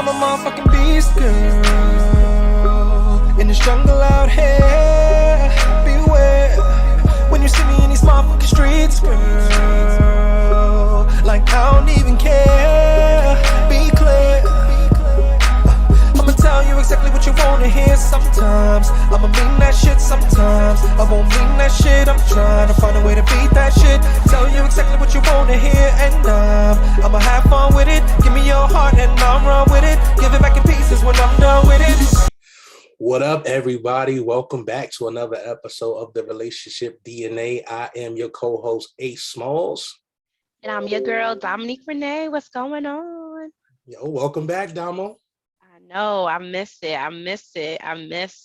a motherfucking beast, girl. In this jungle out here, beware. When you see me in these motherfucking streets, girl. Like I don't even care, be clear. I'ma tell you exactly what you wanna hear sometimes. I'ma mean that shit sometimes. I won't mean that shit, I'm trying to find a way to beat that shit. Tell you exactly what you wanna hear, and I'ma have fun with it. Give me your heart and I'll run with it. Give it back in pieces when I'm done with it. What up, everybody? Welcome back to another episode of the Relationship DNA. I am your co-host, Ace Smalls. And I'm your girl, Dominique Renee. What's going on? Yo, welcome back, Damo. I know, I miss it. I miss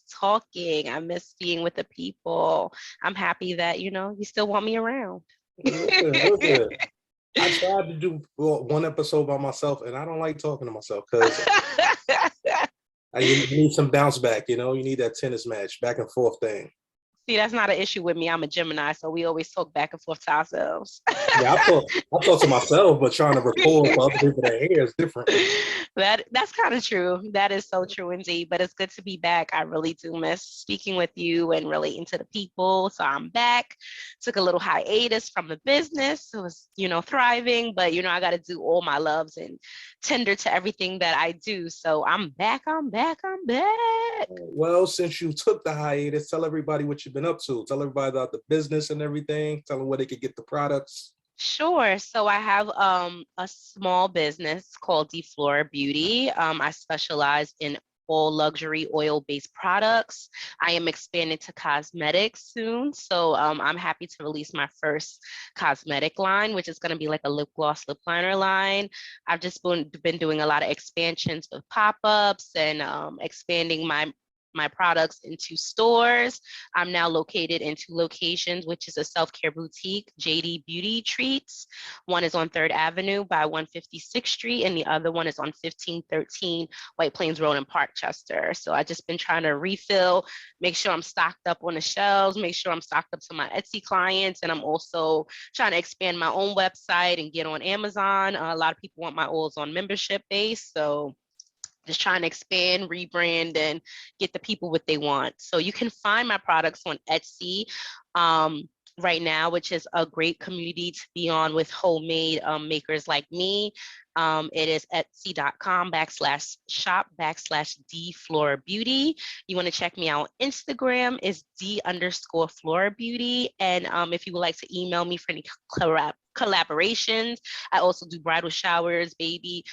talking. I miss being with the people. I'm happy that, you still want me around. Listen. I tried to do one episode by myself, and I don't like talking to myself because you need some bounce back, you need that tennis match, back and forth thing. See, that's not an issue with me. I'm a Gemini, so we always talk back and forth to ourselves. Yeah, I talk to myself, but trying to record for other people to hear is different. That's kind of true. That is so true indeed. But it's good to be back. I really do miss speaking with you and relating to the people. So I'm back. Took a little hiatus from the business. It was, thriving, but I got to do all my loves and tender to everything that I do. So I'm back. Well, since you took the hiatus, tell everybody what you've been up to. Tell everybody about the business and everything. Tell them where they could get the products. Sure. So I have a small business called Flora Beauty. I specialize in all luxury oil-based products. I am expanding to cosmetics soon. So I'm happy to release my first cosmetic line, which is going to be like a lip gloss, lip liner line. I've just been doing a lot of expansions with pop-ups and expanding my products into stores. I'm now located in 2 locations, which is a self-care boutique, JD Beauty Treats. One is on 3rd Avenue by 156th Street, and the other one is on 1513 White Plains Road in Parkchester. So I just been trying to refill, make sure I'm stocked up on the shelves, make sure I'm stocked up to my Etsy clients, and I'm also trying to expand my own website and get on Amazon. A lot of people want my oils on membership base, so just trying to expand, rebrand, and get the people what they want. So you can find my products on Etsy right now, which is a great community to be on with homemade makers like me. It is etsy.com/shop/D-Flora-Beauty. You want to check me out on Instagram is D_Flora-Beauty. And if you would like to email me for any collaborations, I also do bridal showers, baby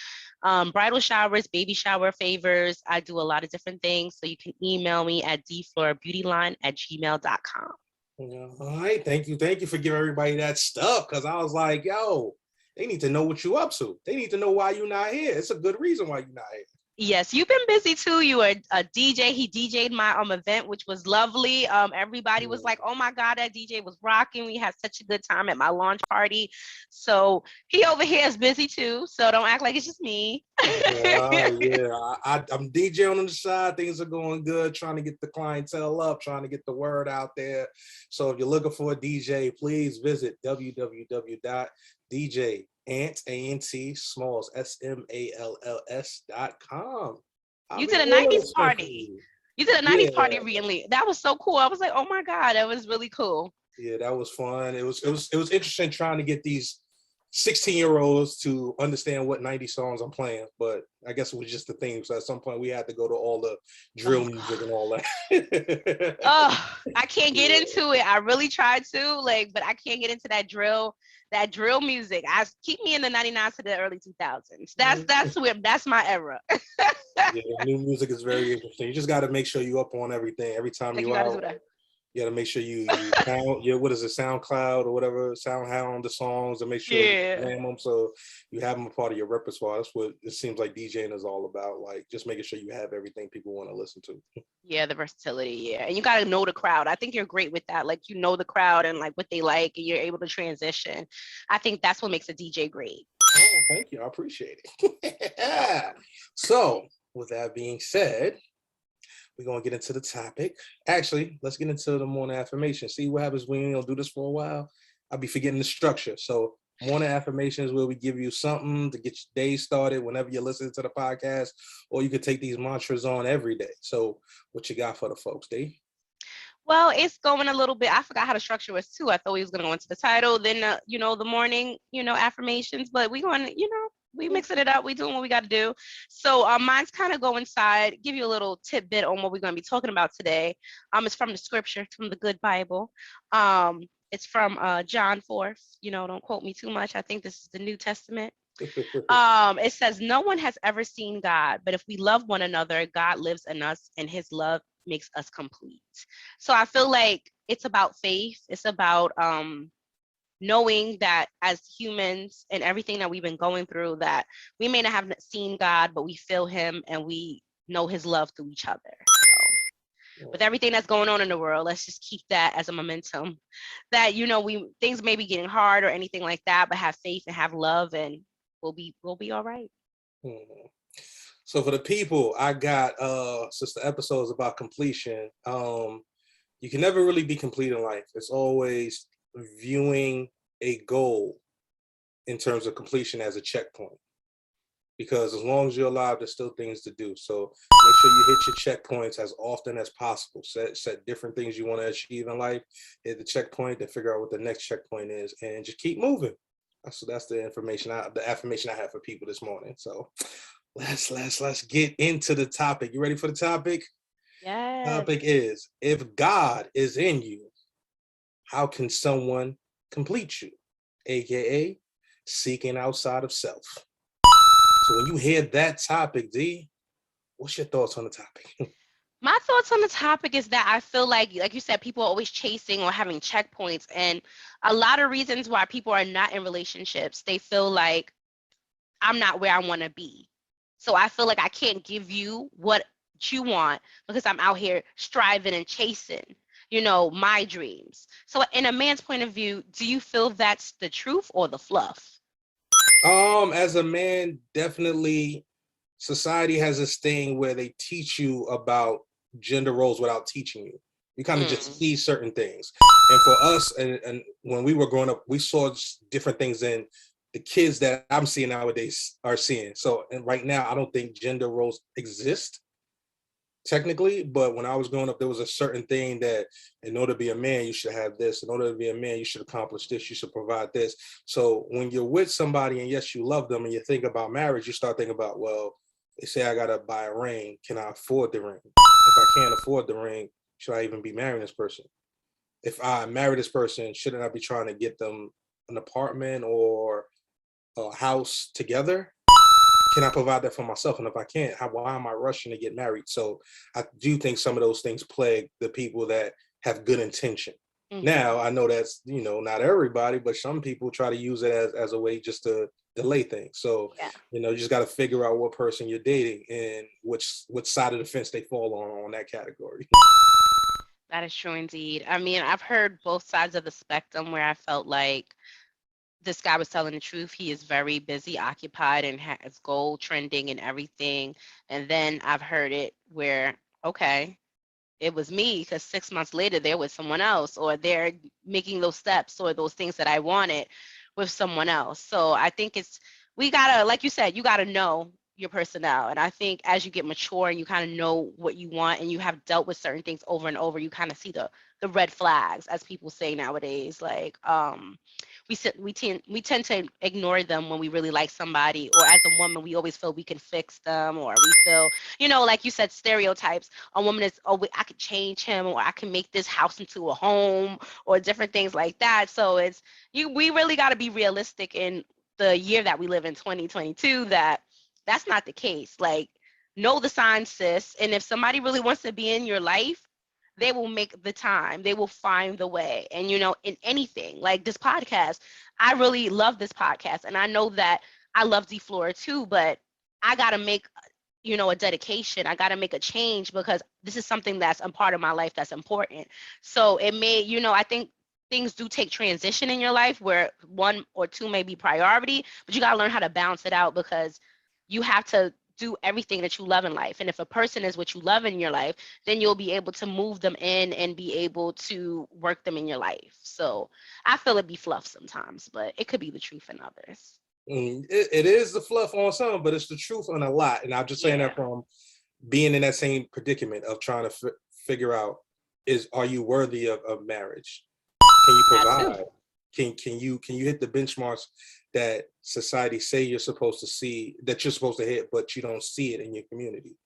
shower favors. I do a lot of different things. So you can email me at dflorabeautyline@gmail.com. Yeah. All right. Thank you for giving everybody that stuff. Cause I was like, yo, they need to know what you up to. They need to know why you're not here. It's a good reason why you're not here. Yes, you've been busy too. You were a DJ. He DJ'd my event, which was lovely. Everybody was like, "Oh my God, that DJ was rocking." We had such a good time at my launch party. So he over here is busy too. So don't act like it's just me. Yeah. I'm DJing on the side. Things are going good. Trying to get the clientele up. Trying to get the word out there. So if you're looking for a DJ, please visit www.dj Smalls SMALLS.com. You did a 90s party. You did a 90s party recently. That was so cool. I was like, oh my God, that was really cool. Yeah, that was fun. It was interesting trying to get these 16-year-olds to understand what 90 songs I'm playing, but I guess it was just the theme. So at some point we had to go to all the drill music and all that. I can't get into it. I really tried to, but I can't get into that drill music. Keep me in the 99s to the early 2000s. That's my era. Yeah, new music is very interesting. You just got to make sure you up on everything every time you out. You got to make sure you count your, what is it, SoundCloud or whatever, SoundHound the songs, and make sure you name them so you have them a part of your repertoire. That's what it seems like DJing is all about, just making sure you have everything people want to listen to. Yeah, the versatility, and you got to know the crowd. I think you're great with that. You know the crowd and what they like, and you're able to transition. I think that's what makes a DJ great. Oh, thank you. I appreciate it. Yeah. So, with that being said, we're going to get into the topic. Actually, let's get into the morning affirmation. See what happens when you don't do this for a while. I'll be forgetting the structure. So Morning affirmations where we give you something to get your day started whenever you're listening to the podcast, or you could take these mantras on every day. So what you got for the folks, D? Well, it's going a little bit. I forgot how the structure was too. I thought we was going to go into the title, then the morning, affirmations. But we going, we mixing it up. We doing what we got to do. So mine's kind of go inside, give you a little tidbit on what we're going to be talking about today. It's from the scripture, from the good Bible. It's from John 4. Don't quote me too much. I think this is the New Testament. It says, no one has ever seen God, but if we love one another, God lives in us and his love makes us complete. So I feel like it's about faith. It's about knowing that as humans and everything that we've been going through, that we may not have seen God, but we feel him and we know his love through each other. So with everything that's going on in the world, let's just keep that as a momentum that, things may be getting hard or anything like that, but have faith and have love and we'll be all right. Mm-hmm. So for the people, I got since the episode is about completion, you can never really be complete in life. It's always viewing a goal in terms of completion as a checkpoint. Because as long as you're alive, there's still things to do. So make sure you hit your checkpoints as often as possible. Set different things you want to achieve in life. Hit the checkpoint, then figure out what the next checkpoint is, and just keep moving. So that's the affirmation I have for people this morning. So let's get into the topic. You ready for the topic? Yes. Topic is, if God is in you, how can someone complete you? AKA seeking outside of self. So when you hear that topic, D, what's your thoughts on the topic? My thoughts on the topic is that I feel like you said, people are always chasing or having checkpoints. And a lot of reasons why people are not in relationships, they feel like I'm not where I want to be. So I feel like I can't give you what you want because I'm out here striving and chasing, my dreams. So in a man's point of view, do you feel that's the truth or the fluff? As a man, definitely society has this thing where they teach you about gender roles without teaching you. You kind of just see certain things. And for us, and when we were growing up, we saw different things than the kids that I'm seeing nowadays are seeing. So, and right now, I don't think gender roles exist technically, but when I was growing up, there was a certain thing that in order to be a man, you should have this. In order to be a man, you should accomplish this. You should provide this. So when you're with somebody and yes, you love them and you think about marriage, you start thinking about, well, they say I got to buy a ring. Can I afford the ring? If I can't afford the ring, should I even be marrying this person? If I marry this person, shouldn't I be trying to get them an apartment or a house together? Can I provide that for myself? And if I can't, why am I rushing to get married? So I do think some of those things plague the people that have good intention. Mm-hmm. Now, I know that's, not everybody, but some people try to use it as a way just to delay things. So, you just got to figure out what person you're dating and which side of the fence they fall on that category. That is true indeed. I mean, I've heard both sides of the spectrum where I felt like this guy was telling the truth. He is very busy, occupied, and has goal trending and everything. And then I've heard it where, okay, it was me because 6 months later there was someone else, or they're making those steps or those things that I wanted with someone else. So I think we gotta, like you said, you gotta know your personnel. And I think as you get mature and you kind of know what you want and you have dealt with certain things over and over, you kind of see the red flags, as people say nowadays. Like we tend to ignore them when we really like somebody, or as a woman we always feel we can fix them, or we feel, like you said, stereotypes. A woman is, oh, I could change him, or I can make this house into a home, or different things like that. So we really got to be realistic in the year that we live in, 2022, that's not the case. Like, know the signs, sis. And if somebody really wants to be in your life, they will make the time. They will find the way. And, in anything like this podcast, I really love this podcast. And I know that I love DeFlora too, but I got to make, a dedication. I got to make a change because this is something that's a part of my life that's important. So it may, I think things do take transition in your life where one or two may be priority, but you got to learn how to balance it out, because you have to do everything that you love in life. And if a person is what you love in your life, then you'll be able to move them in and be able to work them in your life. So I feel it be fluff sometimes, but it could be the truth in others. It is the fluff on some, but it's the truth on a lot. And I'm just saying that from being in that same predicament of trying to figure out, are you worthy of marriage? Can you provide? Can you hit the benchmarks that society say you're supposed to see, that you're supposed to hit, but you don't see it in your community?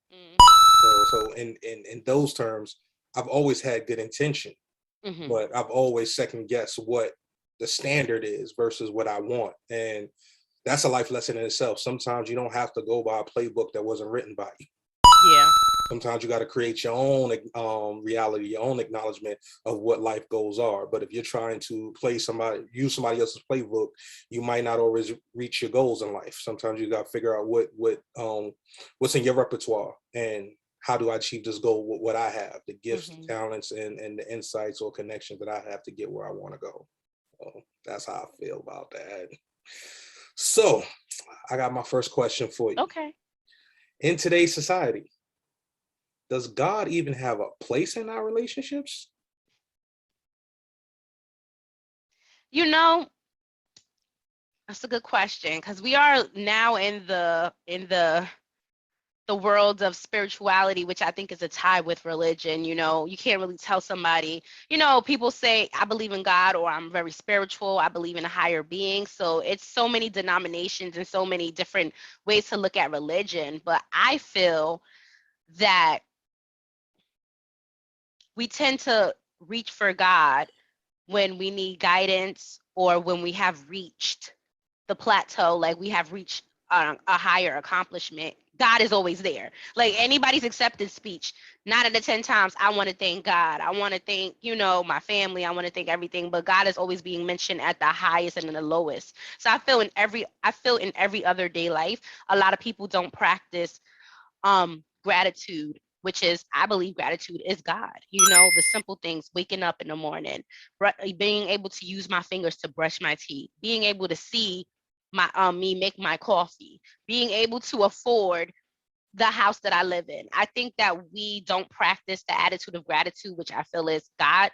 So in those terms, I've always had good intention, but I've always second guessed what the standard is versus what I want. And that's a life lesson in itself. Sometimes you don't have to go by a playbook that wasn't written by you. Yeah. Sometimes you got to create your own reality, your own acknowledgement of what life goals are. But if you're trying to use somebody else's playbook, you might not always reach your goals in life. Sometimes you got to figure out what's in your repertoire and how do I achieve this goal with what I have, the gifts, the talents, and the insights or connections that I have to get where I want to go. So that's how I feel about that. So I got my first question for you. Okay. In today's society, does God even have a place in our relationships? You know, that's a good question, because we are now in the world of spirituality, which I think is a tie with religion. You know, you can't really tell somebody, you know, people say, I believe in God, or I'm very spiritual, I believe in a higher being. So it's so many denominations and so many different ways to look at religion. But I feel that we tend to reach for God when we need guidance or when we have reached the plateau, like we have reached a higher accomplishment. God is always there. Like anybody's acceptance speech, 9 out of 10 times, I want to thank God. I want to thank, you know, my family. I want to thank everything. But God is always being mentioned at the highest and in the lowest. So I feel in every other day life, a lot of people don't practice gratitude, which is, I believe gratitude is God. You know, the simple things, waking up in the morning, being able to use my fingers to brush my teeth, being able to see my me make my coffee, being able to afford the house that I live in. I think that we don't practice the attitude of gratitude, which I feel is God,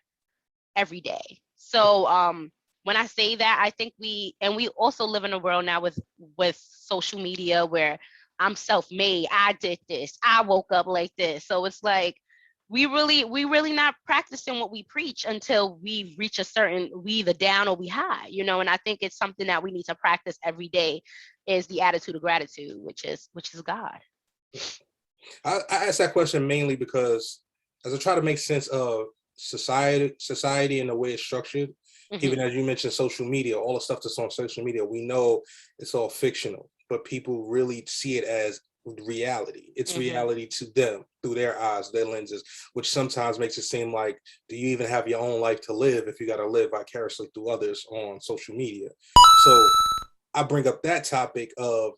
every day. So when I say that, I think we also live in a world now with social media where I'm self-made, I did this, I woke up like this. So it's like we really not practicing what we preach until we reach a certain, we either down or we high, you know. And I think it's something that we need to practice every day, is the attitude of gratitude, which is God. I asked that question mainly because as I try to make sense of society and the way it's structured, even as you mentioned social media, all the stuff that's on social media, we know it's all fictional, but people really see it as reality. It's reality to them through their eyes, their lenses, which sometimes makes it seem like, do you even have your own life to live if you got to live vicariously through others on social media? So I bring up that topic of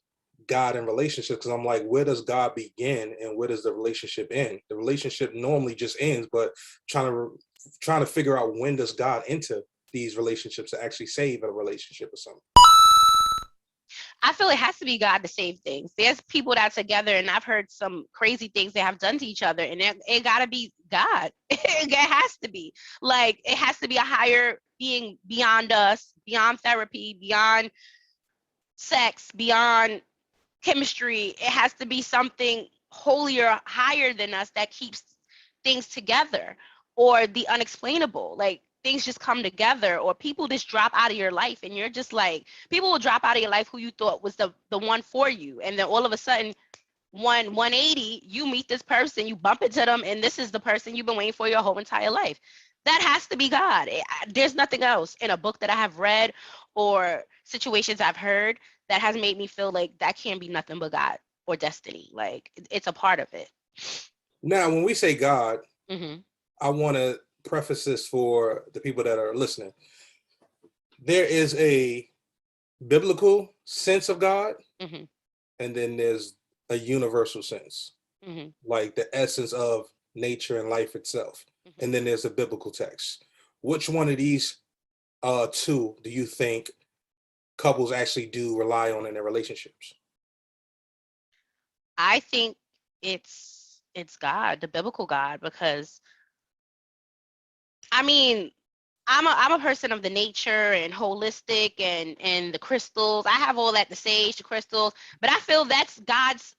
God and relationship because I'm like, where does God begin and where does the relationship end? The relationship normally just ends, but trying to figure out, when does God enter these relationships to actually save a relationship or something? I feel it has to be God to save things. There's people that are together, and I've heard some crazy things they have done to each other, and it gotta be God. It has to be. Like, it has to be a higher being beyond us, beyond therapy, beyond sex, beyond chemistry. It has to be something holier, higher than us, that keeps things together, or the unexplainable. Like, things just come together, or people just drop out of your life, and you're just like, people will drop out of your life who you thought was the one for you, and then all of a sudden, 180, you meet this person, you bump into them, and this is the person you've been waiting for your whole entire life. That has to be God. There's nothing else in a book that I have read or situations I've heard that has made me feel like that can't be nothing but God or destiny. Like, it's a part of it. Now, when we say God, Mm-hmm. I want to preface this for the people that are listening. There is a biblical sense of God, Mm-hmm. and then there's a universal sense, Mm-hmm. like the essence of nature and life itself. Mm-hmm. And then there's a biblical text. Which one of these two do you think couples actually do rely on in their relationships? I think it's God, the biblical God, because I mean, I'm a person of the nature and holistic and the crystals. I have all that, the sage, the crystals, but I feel that's God's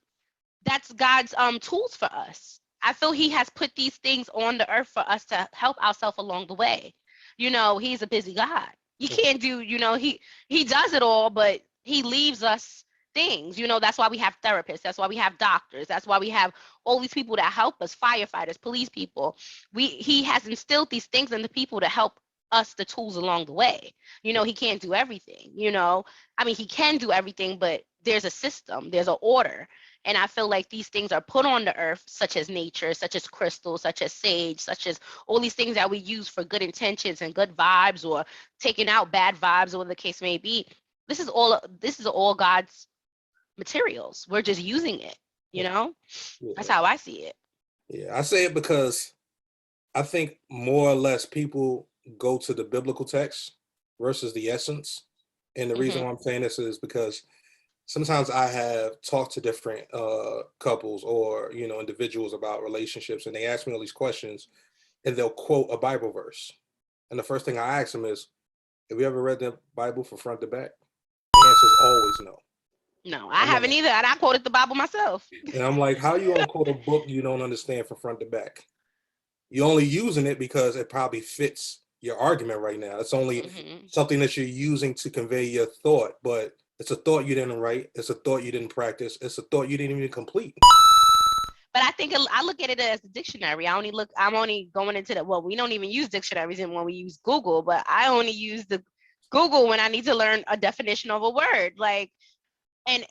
tools for us. I feel he has put these things on the earth for us to help ourselves along the way. He's a busy God. He can't do, he does it all, but he leaves us things. That's why we have therapists. That's why we have doctors. That's why we have all these people that help us, firefighters, police people. He has instilled these things in the people to help us the tools along the way. He can't do everything. I mean, he can do everything, but there's a system, there's an order. And I feel like these things are put on the earth, such as nature, such as crystals, such as sage, such as all these things that we use for good intentions and good vibes, or taking out bad vibes, or whatever the case may be. This is all God's materials. We're just using it, Yeah. That's how I see it. Yeah, I say it because I think more or less people go to the biblical text versus the essence. And the reason why I'm saying this is because sometimes I have talked to different couples or individuals about relationships, and they ask me all these questions, and they'll quote a Bible verse. And the first thing I ask them is, "Have you ever read the Bible from front to back?" The answer is always no. No, I haven't either, and I quoted the Bible myself. And I'm like, how you gonna quote a book you don't understand from front to back? You're only using it because it probably fits your argument right now. It's only something that you're using to convey your thought, but it's a thought you didn't write. It's a thought you didn't practice. It's a thought you didn't even complete. But I think I look at it as a dictionary. I'm only going into the, well, we don't even use dictionaries when we use Google, but I only use the Google when I need to learn a definition of a word. Like, and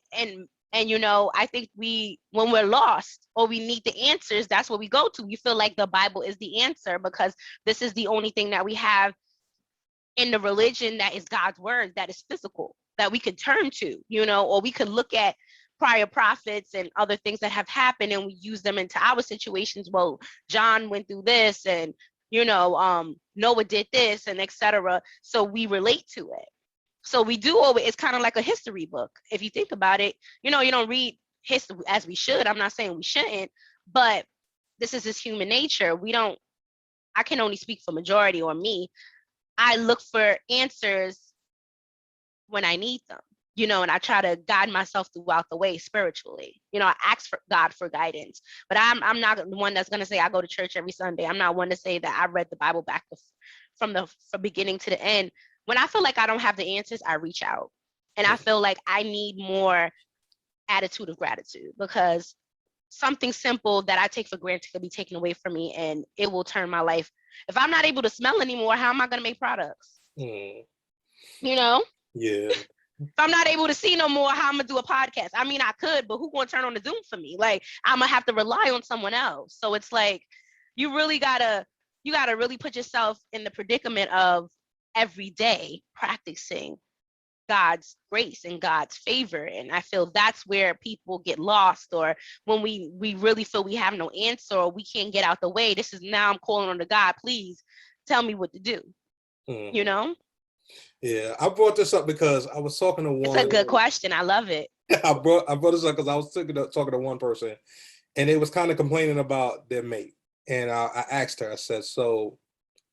I think when we're lost or we need the answers, that's what we go to. We feel like the Bible is the answer because this is the only thing that we have in the religion that is God's word, that is physical, that we could turn to, or we could look at prior prophets and other things that have happened and we use them into our situations. Well, John went through this, and Noah did this, and etc. So we relate to it. So we do always, it's kind of like a history book. If you think about it, you don't read history as we should. I'm not saying we shouldn't, but this is just human nature. I can only speak for majority or me. I look for answers when I need them, and I try to guide myself throughout the way spiritually. I ask for God for guidance, but I'm not the one that's going to say I go to church every Sunday. I'm not one to say that I read the Bible back from beginning to the end. When I feel like I don't have the answers, I reach out. And I feel like I need more attitude of gratitude, because something simple that I take for granted could be taken away from me, and it will turn my life. If I'm not able to smell anymore, how am I going to make products? Yeah. If I'm not able to see no more, how am I going to do a podcast? I mean, I could, but who going to turn on the Zoom for me? Like, I'm going to have to rely on someone else. So it's like, you gotta really put yourself in the predicament of every day practicing God's grace and God's favor. And I feel that's where people get lost, or when we really feel we have no answer or we can't get out the way. This is now I'm calling on to God, please tell me what to do. Yeah, I brought this up because I was talking to one. It's a good question. I love it. I brought this up because I was talking to one person, and they was kind of complaining about their mate. And I asked her, I said, so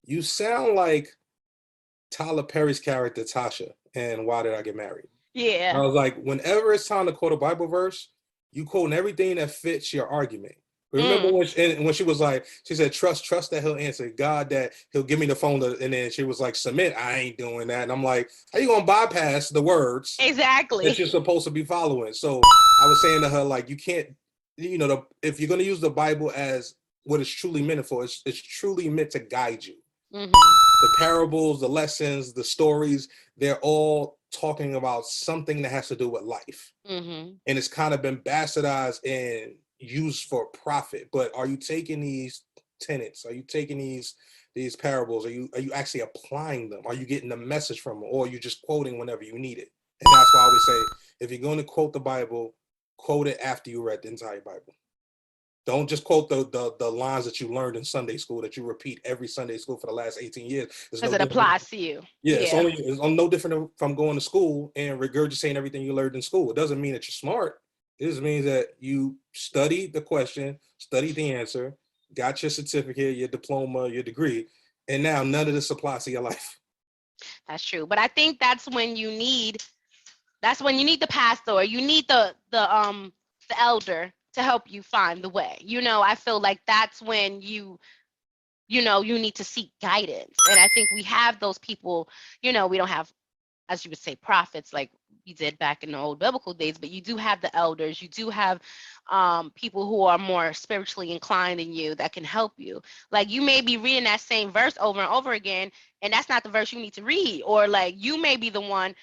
you sound like Tyler Perry's character Tasha and Why Did I Get Married? Yeah. I was like, whenever it's time to quote a Bible verse, you quote everything that fits your argument. Remember when she was like, she said, trust that he'll answer. God, that he'll give me the phone. And then she was like, submit. I ain't doing that. And I'm like, how you going to bypass the words exactly that you're supposed to be following? So I was saying to her, like, you can't, if you're going to use the Bible as what it's truly meant for, it's truly meant to guide you. The parables, the lessons, the stories, they're all talking about something that has to do with life. And it's kind of been bastardized and used for profit. But are you taking these tenets? Are you taking these parables? Are you actually applying them? Are you getting the message from them? Or are you just quoting whenever you need it? And that's why I always say, if you're going to quote the Bible, quote it after you read the entire Bible. Don't just quote the lines that you learned in Sunday school that you repeat every Sunday school for the last 18 years. Because it applies to you. Yeah, it's no different from going to school and regurgitating everything you learned in school. It doesn't mean that you're smart. This means that you studied the question, studied the answer, got your certificate, your diploma, your degree, and now none of this applies to your life. That's true. But I think that's when you need the pastor, or you need the elder to help you find the way. I feel like that's when you need to seek guidance. And I think we have those people. We don't have, as you would say, prophets like we did back in the old biblical days, but you do have the elders. You do have people who are more spiritually inclined than you that can help you. Like, you may be reading that same verse over and over again, and that's not the verse you need to read. Or like, you may be the one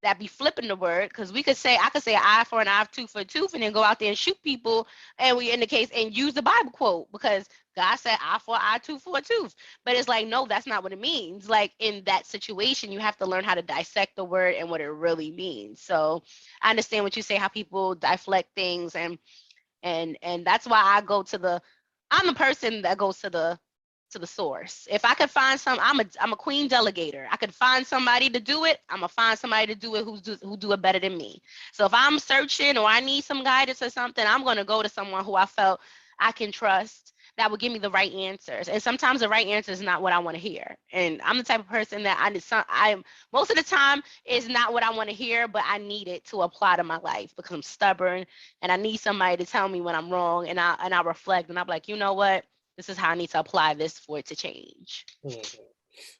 that be flipping the word, because I could say eye for an eye, tooth for a tooth, and then go out there and shoot people, and we in the case and use the Bible quote because God said eye for eye, tooth for a tooth. But it's like, no, that's not what it means. Like, in that situation, you have to learn how to dissect the word and what it really means. So I understand what you say, how people deflect things, and that's why I'm the person that goes to the source. If I could find I'm a queen delegator. I could find somebody to do it. I'm gonna find somebody to do it who do it better than me. So if I'm searching or I need some guidance or something, I'm gonna go to someone who I felt I can trust, that would give me the right answers. And sometimes the right answer is not what I want to hear. And I'm the type of person that I'm most of the time is not what I want to hear, but I need it to apply to my life because I'm stubborn and I need somebody to tell me when I'm wrong, and I reflect and I'm like, you know what? This is how I need to apply this for it to change. Mm-hmm.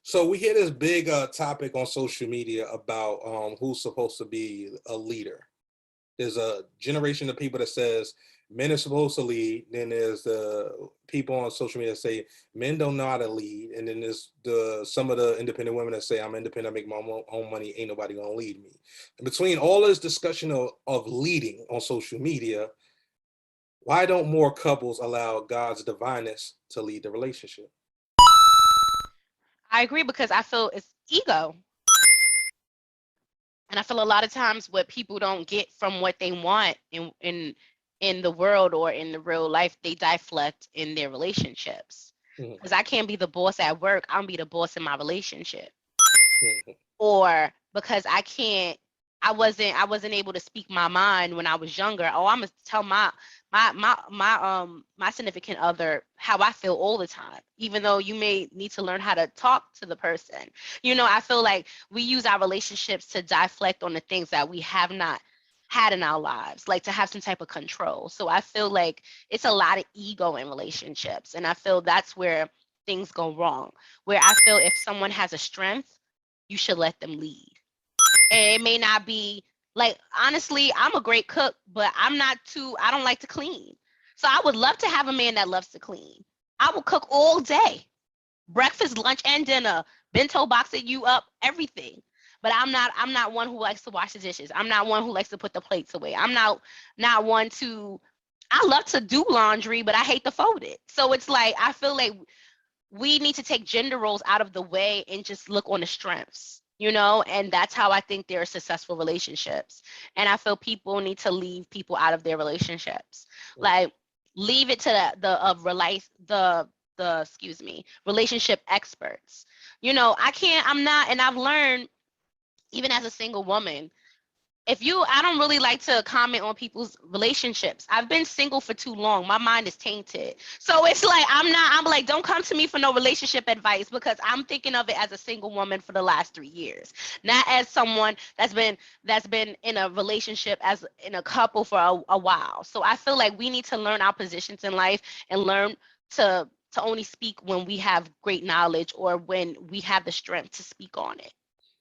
So we hear this big topic on social media about who's supposed to be a leader. There's a generation of people that says men are supposed to lead. Then there's the people on social media that say men don't know how to lead. And then there's some of the independent women that say, I'm independent, I make my own money, ain't nobody gonna lead me. And between all this discussion of leading on social media, why don't more couples allow God's divineness to lead the relationship? I agree, because I feel it's ego. And I feel a lot of times what people don't get from what they want in the world or in the real life, they deflect in their relationships. Because I can't be the boss at work, I'm be the boss in my relationship. Mm-hmm. Or because I wasn't able to speak my mind when I was younger. Oh, I'm gonna tell my significant other how I feel all the time, even though you may need to learn how to talk to the person. I feel like we use our relationships to deflect on the things that we have not had in our lives, like to have some type of control. So I feel like it's a lot of ego in relationships, and I feel that's where things go wrong. Where I feel if someone has a strength, you should let them lead. And it may not be like, honestly, I'm a great cook, but I don't like to clean. So I would love to have a man that loves to clean. I will cook all day, breakfast, lunch, and dinner, bento boxing you up, everything. But I'm not one who likes to wash the dishes. I'm not one who likes to put the plates away. I'm not one to, I love to do laundry, but I hate to fold it. So it's like, I feel like we need to take gender roles out of the way and just look on the strengths, and that's how I think there are successful relationships. And I feel people need to leave people out of their relationships. Like, leave it to the relationship experts. I'm not, and I've learned, even as a single woman, I don't really like to comment on people's relationships. I've been single for too long. My mind is tainted. So it's like, I'm like, don't come to me for no relationship advice, because I'm thinking of it as a single woman for the last 3 years, not as someone that's been in a relationship, as in a couple for a while. So I feel like we need to learn our positions in life and learn to only speak when we have great knowledge or when we have the strength to speak on it.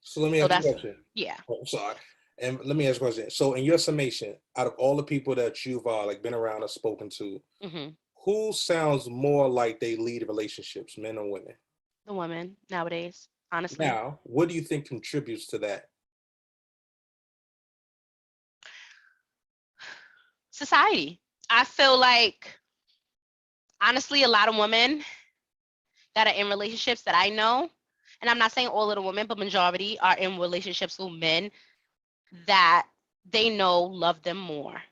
So let me ask you a question. Yeah. Oh, I'm sorry. And let me ask you a question. So in your summation, out of all the people that you've been around or spoken to, who sounds more like they lead relationships, men or women? The women nowadays, honestly. Now, what do you think contributes to that? Society. I feel like, honestly, a lot of women that are in relationships that I know, and I'm not saying all of the women, but majority are in relationships with men that they know love them more.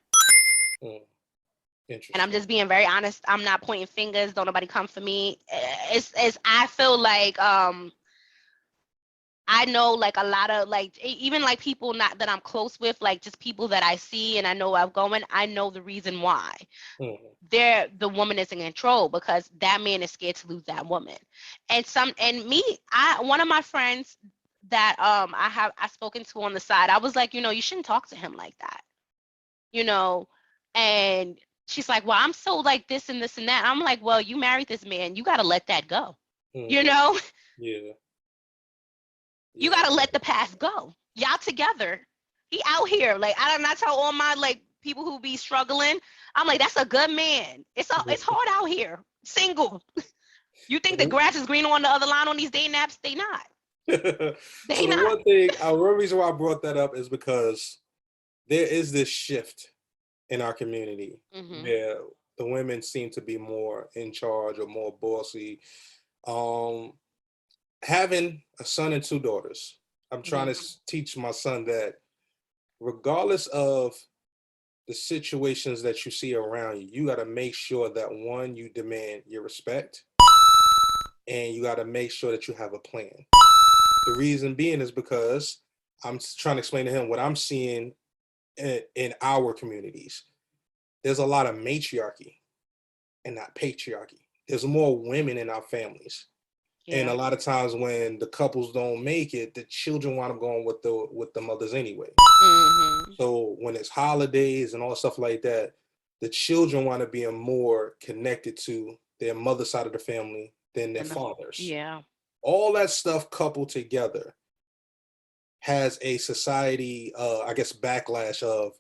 Interesting. And I'm just being very honest. I'm not pointing fingers. Don't nobody come for me. I feel like I I know like a lot of like even like people not that I'm close with, like just people that I see and I know I'm going, I know the reason why. Mhm. The woman is in control because that man is scared to lose that woman. And me, I one of my friends that I spoken to on the side, I was like, you shouldn't talk to him like that, you know, and she's like, well, I'm so like this and this and that. I'm like, well, you married this man, you got to let that go, you Mhm. know. Yeah. You Yeah. gotta let the past go. Y'all together. He out here. Like I tell all my like people who be struggling, I'm like, that's a good man. It's Yeah. hard out here. Single. You think the So grass is greener on the other line on these day naps? They not. They so the not. one thing, one reason why I brought that up is because there is this shift in our community Mhm. where the women seem to be more in charge or more bossy. Um, Having a son and two daughters, I'm trying Mhm. to teach my son that regardless of the situations that you see around you, you got to make sure that one, you demand your respect, and you got to make sure that you have a plan. The reason being is because I'm trying to explain to him what I'm seeing in our communities. There's a lot of matriarchy and not patriarchy. There's more women in our families. And a Yeah. lot of times when the couples don't make it, the children wind up going with the mothers anyway. Mhm. So when it's holidays and all stuff like that, the children want to be more connected to their mother side of the family than their And fathers. yeah. All that stuff coupled together has a society, I guess, backlash of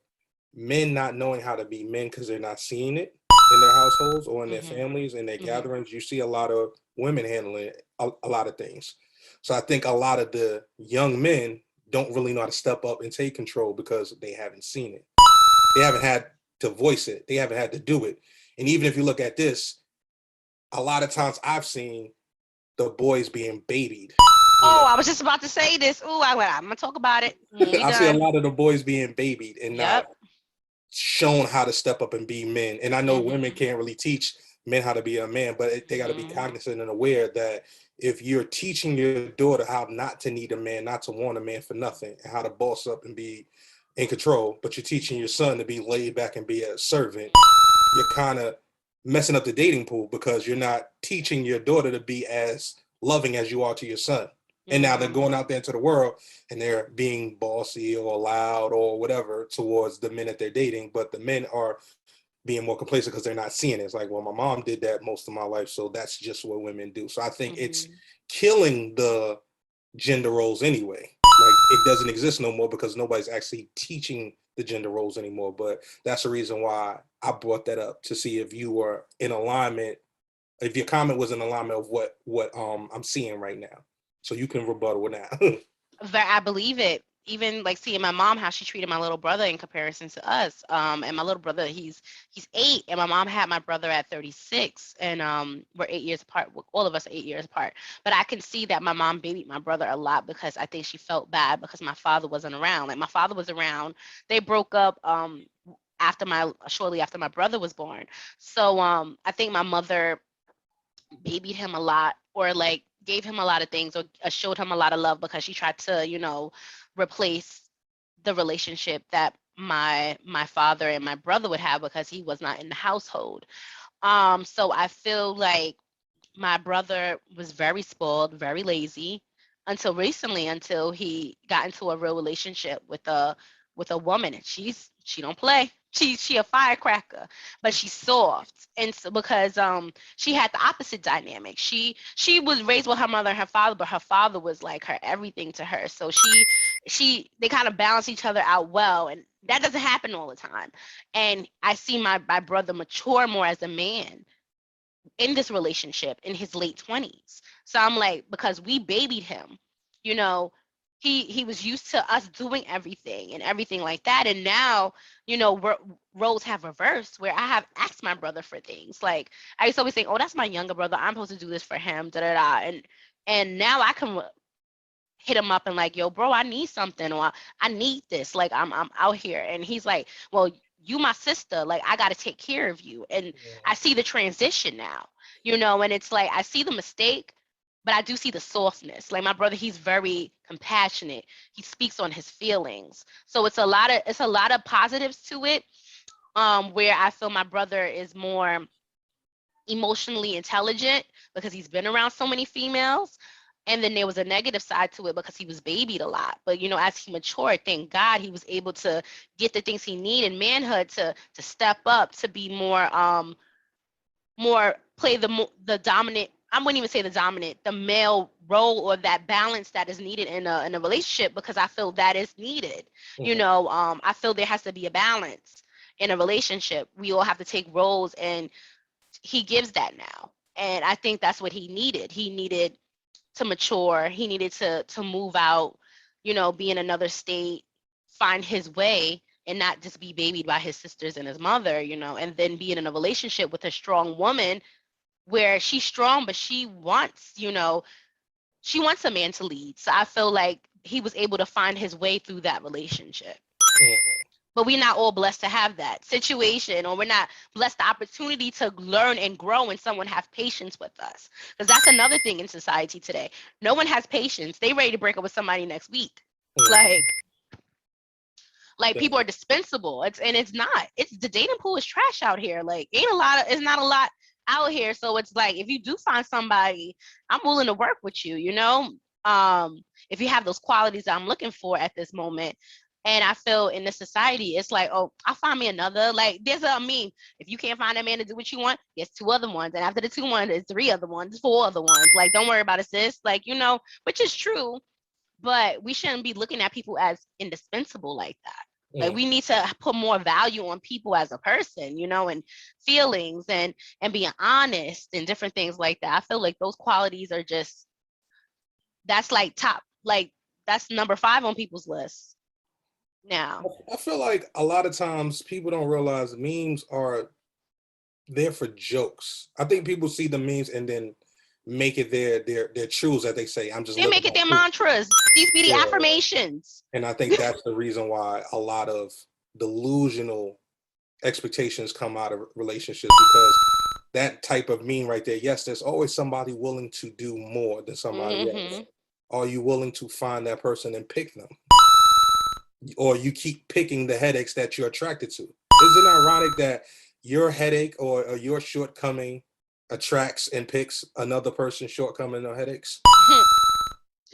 men not knowing how to be men because they're not seeing it in their households or in their Mhm. families, in their Mhm. gatherings. You see a lot of women handling a lot of things. So I think a lot of the young men don't really know how to step up and take control because they haven't seen it. They haven't had to voice it. They haven't had to do it. And even if you look at this, a lot of times I've seen the boys being babied. You Oh, know, I was just about to say this. Ooh, I'm gonna talk about it when we I see a done. lot of the boys being babied and not Yep. shown how to step up and be men. And I know women Mhm. can't really teach men how to be a man, but they got to be Mhm. cognizant and aware that if you're teaching your daughter how not to need a man, not to want a man for nothing, and how to boss up and be in control, but you're teaching your son to be laid back and be a servant, you're kind of messing up the dating pool because you're not teaching your daughter to be as loving as you are to your son. And now they're Mhm. going out there into the world and they're being bossy or loud or whatever towards the men that they're dating, but the men are being more complacent because they're not seeing it. It's like, well, my mom did that most of my life, so that's just what women do. So I think it's Mhm. killing the gender roles anyway. Like it doesn't exist no more because nobody's actually teaching the gender roles anymore. But that's the reason why I brought that up to see if you were in alignment, if your comment was in alignment of what I'm seeing right now. So you can rebuttal it now. I believe it. Even like seeing my mom, how she treated my little brother in comparison to us. And my little brother, he's 8, and my mom had my brother at 36, and we're 8 years apart. All of us are 8 years apart. But I can see that my mom babied my brother a lot because I think she felt bad because my father wasn't around. Like my father was around. They broke up after my shortly after my brother was born. So I think my mother babied him a lot or like gave him a lot of things or showed him a lot of love because she tried to replace the relationship that my father and my brother would have because he was not in the household. So I feel like my brother was very spoiled, very lazy until recently, until he got into a real relationship with a woman, and she don't play. She a firecracker, but she's soft, and so because she had the opposite dynamic. She was raised with her mother and her father, but her father was like her everything to her. So she they kind of balance each other out well, and that doesn't happen all the time. And I see my brother mature more as a man in this relationship in his late 20s. So I'm like, because we babied him, you know, he was used to us doing everything and everything like that. And now, roles have reversed where I have asked my brother for things. Like I used to always think, oh, that's my younger brother. I'm supposed to do this for him, da da da. And now I can hit him up and like, yo, bro, I need something or I need this. Like I'm out here. And he's like, well, you my sister. Like I gotta take care of you. And I see the transition now, and it's like I see the mistake, but I do see the softness. Like my brother, he's very compassionate. He speaks on his feelings. So it's a lot of positives to it. Where I feel my brother is more emotionally intelligent because he's been around so many females. And then there was a negative side to it because he was babied a lot. But as he matured, thank God he was able to get the things he needed in manhood to step up, to be more play the dominant. I wouldn't even say the dominant, the male role, or that balance that is needed in a relationship, because I feel that is needed. I feel there has to be a balance in a relationship. We all have to take roles, and he gives that now. And I think that's what he needed. He needed to mature. He needed to move out, be in another state, find his way, and not just be babied by his sisters and his mother, and then being in a relationship with a strong woman where she's strong, but she wants a man to lead. So I feel like he was able to find his way through that relationship. But we're not all blessed to have that situation, or we're not blessed the opportunity to learn and grow and someone have patience with us. Because that's another thing in society today. No one has patience. They ready to break up with somebody next week. Like people are dispensable. It's not. It's the dating pool is trash out here. Like it's not a lot out here. So it's like, if you do find somebody, I'm willing to work with you, if you have those qualities that I'm looking for at this moment. And I feel in this society, it's like, oh, I'll find me another. Like, there's a meme. If you can't find a man to do what you want, there's 2 other ones. And after the 2 ones, there's 3 other ones, 4 other ones. Like, don't worry about it, sis. Like, which is true. But we shouldn't be looking at people as indispensable like that. Like, we need to put more value on people as a person, and feelings and being honest and different things like that. I feel like those qualities are just, that's like top, like that's number 5 on people's list now. I feel like a lot of times people don't realize memes are there for jokes. I think people see the memes and then make it their truths that they say. They make it their mantras. These be the affirmations. And I think that's the reason why a lot of delusional expectations come out of relationships, because that type of meme right there, yes, there's always somebody willing to do more than somebody else. Are you willing to find that person and pick them? Or you keep picking the headaches that you're attracted to? Isn't it ironic that your headache or your shortcoming attracts and picks another person's shortcoming or headaches?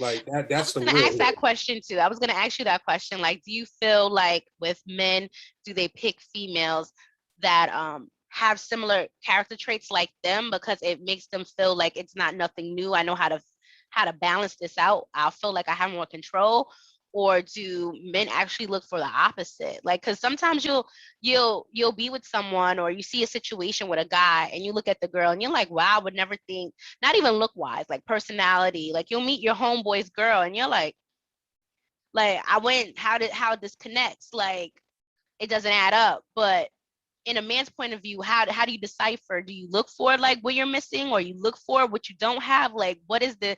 Like that's the real. I was gonna ask that question too. I was gonna ask you that question. Like, do you feel like with men, do they pick females that have similar character traits like them, because it makes them feel like it's not nothing new? I know how to balance this out. I'll feel like I have more control. Or do men actually look for the opposite? Like, because sometimes you'll be with someone, or you see a situation with a guy, and you look at the girl and you're like, wow, I would never think, not even look wise, like personality. Like, you'll meet your homeboy's girl and you're like how this connects? Like, it doesn't add up. But in a man's point of view, how do you decipher? Do you look for like what you're missing, or you look for what you don't have? Like, what is the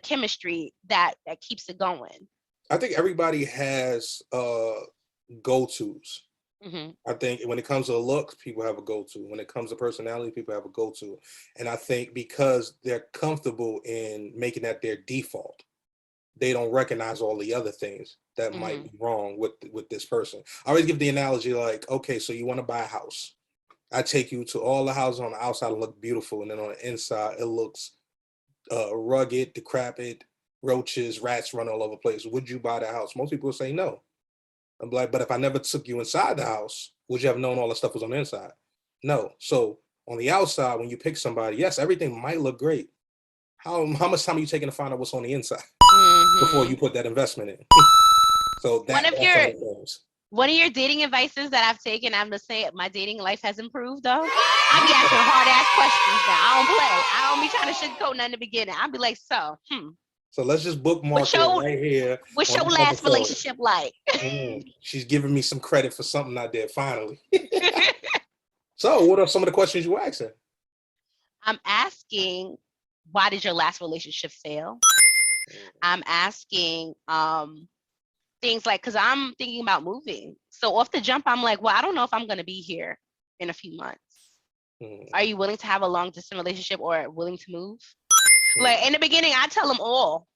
chemistry that keeps it going? I think everybody has go-tos. I think when it comes to looks, people have a go-to. When it comes to personality, people have a go-to. And I think because they're comfortable in making that their default, they don't recognize all the other things that might be wrong with this person. I always give the analogy like, okay, so you want to buy a house. I take you to all the houses on the outside look beautiful, and then on the inside it looks rugged, decrepit, roaches, rats run all over the place. Would you buy the house? Most people say no. I'm like, but if I never took you inside the house, would you have known all the stuff was on the inside? No. So on the outside, when you pick somebody, yes, everything might look great. How much time are you taking to find out what's on the inside before you put that investment in? So one of your dating advices that I've taken, I'm just saying my dating life has improved though. I be asking hard ass questions now. I don't play. I don't be trying to sugarcoat nothing in the beginning. I'll be like, So let's just bookmark it right here. What's your last relationship like? She's giving me some credit for something I did finally. So what are some of the questions you asking? I'm asking, why did your last relationship fail? I'm asking things like, because I'm thinking about moving. So off the jump, I'm like, well, I don't know if I'm going to be here in a few months. Are you willing to have a long distance relationship or willing to move? Like in the beginning, I tell them all.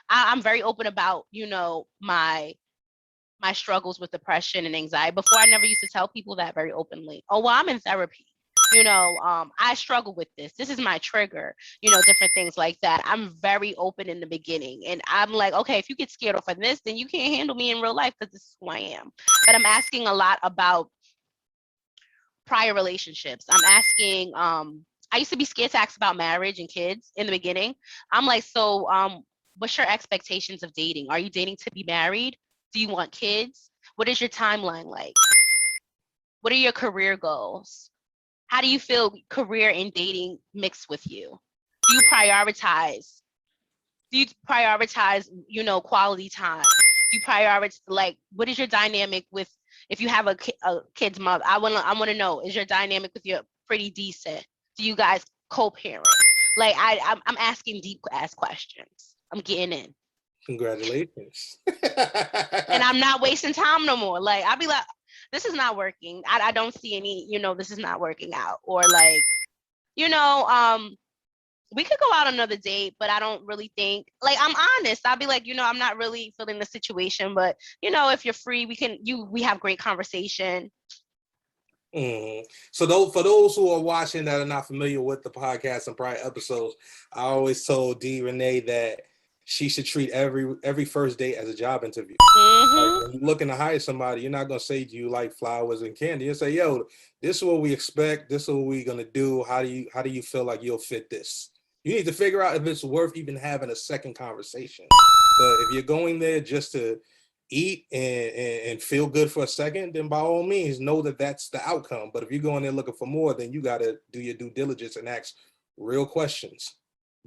I'm very open about, my struggles with depression and anxiety. Before, I never used to tell people that very openly. Oh, well, I'm in therapy. I struggle with this. This is my trigger, different things like that. I'm very open in the beginning. And I'm like, okay, if you get scared off of this, then you can't handle me in real life because this is who I am. But I'm asking a lot about prior relationships. I'm asking, I used to be scared to ask about marriage and kids in the beginning. I'm like, so what's your expectations of dating? Are you dating to be married? Do you want kids? What is your timeline like? What are your career goals? How do you feel career and dating mix with you? Do you prioritize? Quality time? Do you prioritize, like, what is your dynamic with, if you have a kid's mother? I want to know, is your dynamic with your pretty decent? Do you guys co-parent? Like, I'm asking deep ass questions. I'm getting in. Congratulations. And I'm not wasting time no more. Like, I'll be like, this is not working. I don't see any, this is not working out. Or like, we could go out another date, but I don't really think, like, I'm honest. I'll be like, I'm not really feeling the situation, but if you're free, we have great conversation. So for those who are watching that are not familiar with the podcast and prior episodes, I always told Renee that she should treat every first date as a job interview. Like, when you're looking to hire somebody, you're not gonna say, do you like flowers and candy? You say, yo, this is what we expect. This is what we're gonna do. How do you feel like you'll fit this? You need to figure out if it's worth even having a second conversation. But if you're going there just to eat and feel good for a second, then by all means know that that's the outcome. But if you're going there looking for more, then you got to do your due diligence and ask real questions.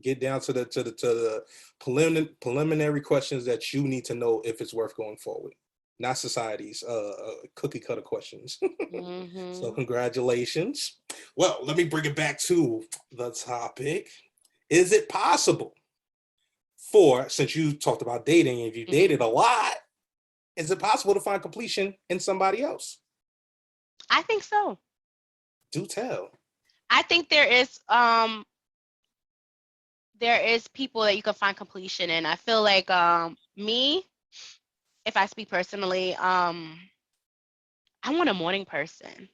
Get down to the preliminary questions that you need to know if it's worth going forward, not society's cookie cutter questions. So congratulations. Well, let me bring it back to the topic. Is it possible since you talked about dating, if you dated a lot, is it possible to find completion in somebody else? I think so. Do tell. I think there is people that you can find completion in. I feel like me, if I speak personally, I want a morning person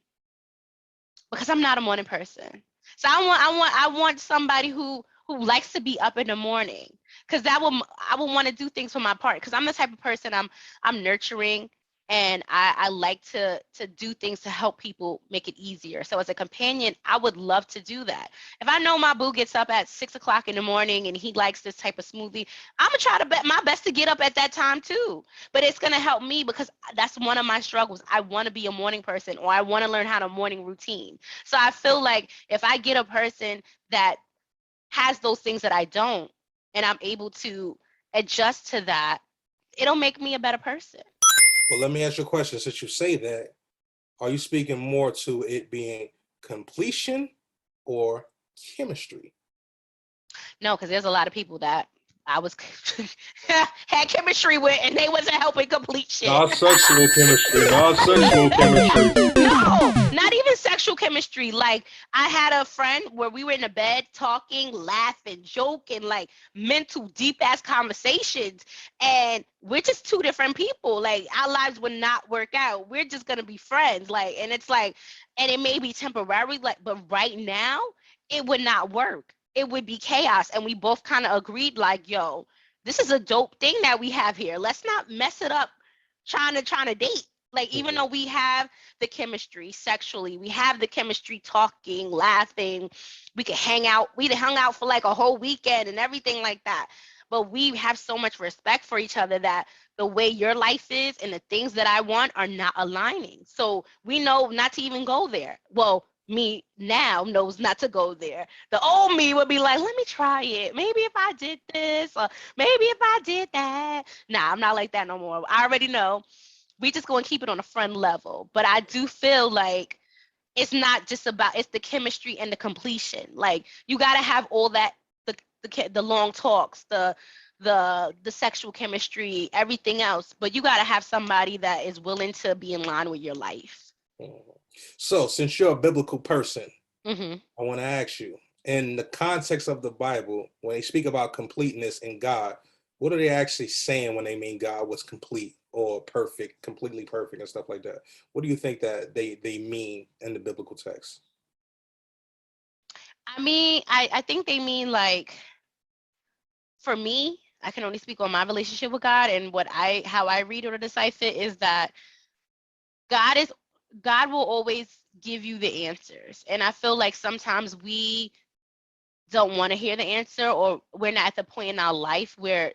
because I'm not a morning person. So I want somebody who likes to be up in the morning, because I will want to do things for my part, because I'm the type of person, I'm nurturing, and I like to do things to help people make it easier. So as a companion, I would love to do that. If I know my boo gets up at 6:00 in the morning and he likes this type of smoothie, I'm gonna try to bet my best to get up at that time too. But it's gonna help me, because that's one of my struggles. I want to be a morning person, or I want to learn how to morning routine. So I feel like if I get a person that has those things that I don't, and I'm able to adjust to that, it'll make me a better person. Well, let me ask you a question. Since you say that, are you speaking more to it being completion or chemistry? No, because there's a lot of people that I was had chemistry with, and they wasn't helping complete shit. Not sexual chemistry. Not sexual chemistry. No, not even sexual chemistry. Like, I had a friend where we were in the bed talking, laughing, joking, like mental deep ass conversations, and we're just two different people. Like, our lives would not work out. We're just gonna be friends. Like, and it's like, and it may be temporary, like, but right now it would not work. It would be chaos. And we both kind of agreed, like, yo, this is a dope thing that we have here. Let's not mess it up trying to date. Like, even though we have the chemistry sexually, we have the chemistry talking, laughing, we could hang out. We hung out for like a whole weekend and everything like that. But we have so much respect for each other that the way your life is and the things that I want are not aligning. So we know not to even go there. Well, me now knows not to go there. The old me would be like, let me try it. Maybe if I did this, or maybe if I did that. Nah, I'm not like that no more. I already know. We just going to keep it on a friend level. But I do feel like it's not just about, it's the chemistry and the completion. Like, you got to have all that, the long talks, the sexual chemistry, everything else. But you got to have somebody that is willing to be in line with your life. So, since you're a biblical person, I want to ask you, in the context of the Bible, when they speak about completeness in God, what are they actually saying when they mean God was complete or perfect, completely perfect and stuff like that? What do you think that they mean in the biblical text? I mean, I think they mean like, for me, I can only speak on my relationship with God, and how I read or decipher it is that God is God will always give you the answers. And I feel like sometimes we don't want to hear the answer, or we're not at the point in our life where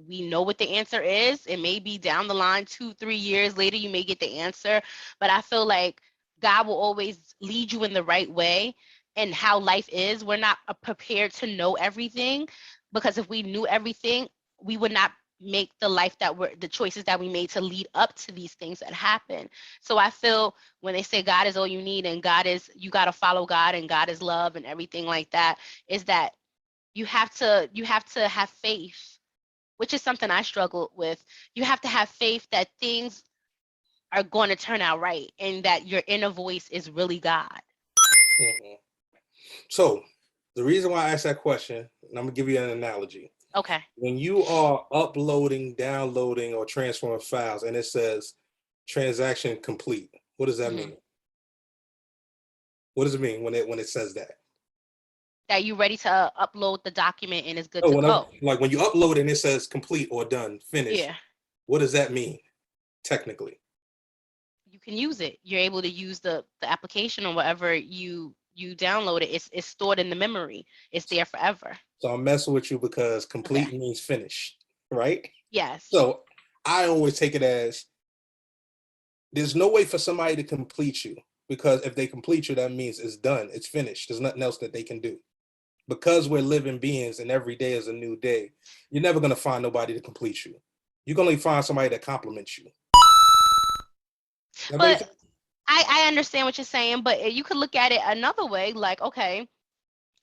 we know what the answer is. It may be down the line 2-3 years later you may get the answer, but I feel like God will always lead you in the right way. And how life is, we're not prepared to know everything, because if we knew everything, we would not make the choices that we made to lead up to these things that happen. So I feel when they say God is all you need, and you got to follow God, and God is love and everything like that, is that you have to have faith, which is something I struggle with. You have to have faith that things are going to turn out right, and that your inner voice is really God. Mm-hmm. So the reason why I asked that question, and I'm gonna give you an analogy. Okay. When you are uploading, downloading, or transferring files, and it says transaction complete, what does that mean? What does it mean when it says that? That you're ready to upload the document and it's good Oh, to go. when you upload and it says complete or done, finished, Yeah. what does that mean technically? You can use it. You're able to use the application or whatever you download it. It's stored in the memory. It's there forever. So I'm messing with you because Okay. complete means finished, right? Yes. So I always take it as there's no way for somebody to complete you, because if they complete you, that means it's done, it's finished. There's nothing else that they can do. Because we're living beings and every day is a new day, you're never going to find nobody to complete you. You can only find somebody that compliments you. That makes But sense? I understand what you're saying, but you could look at it another way, like, okay,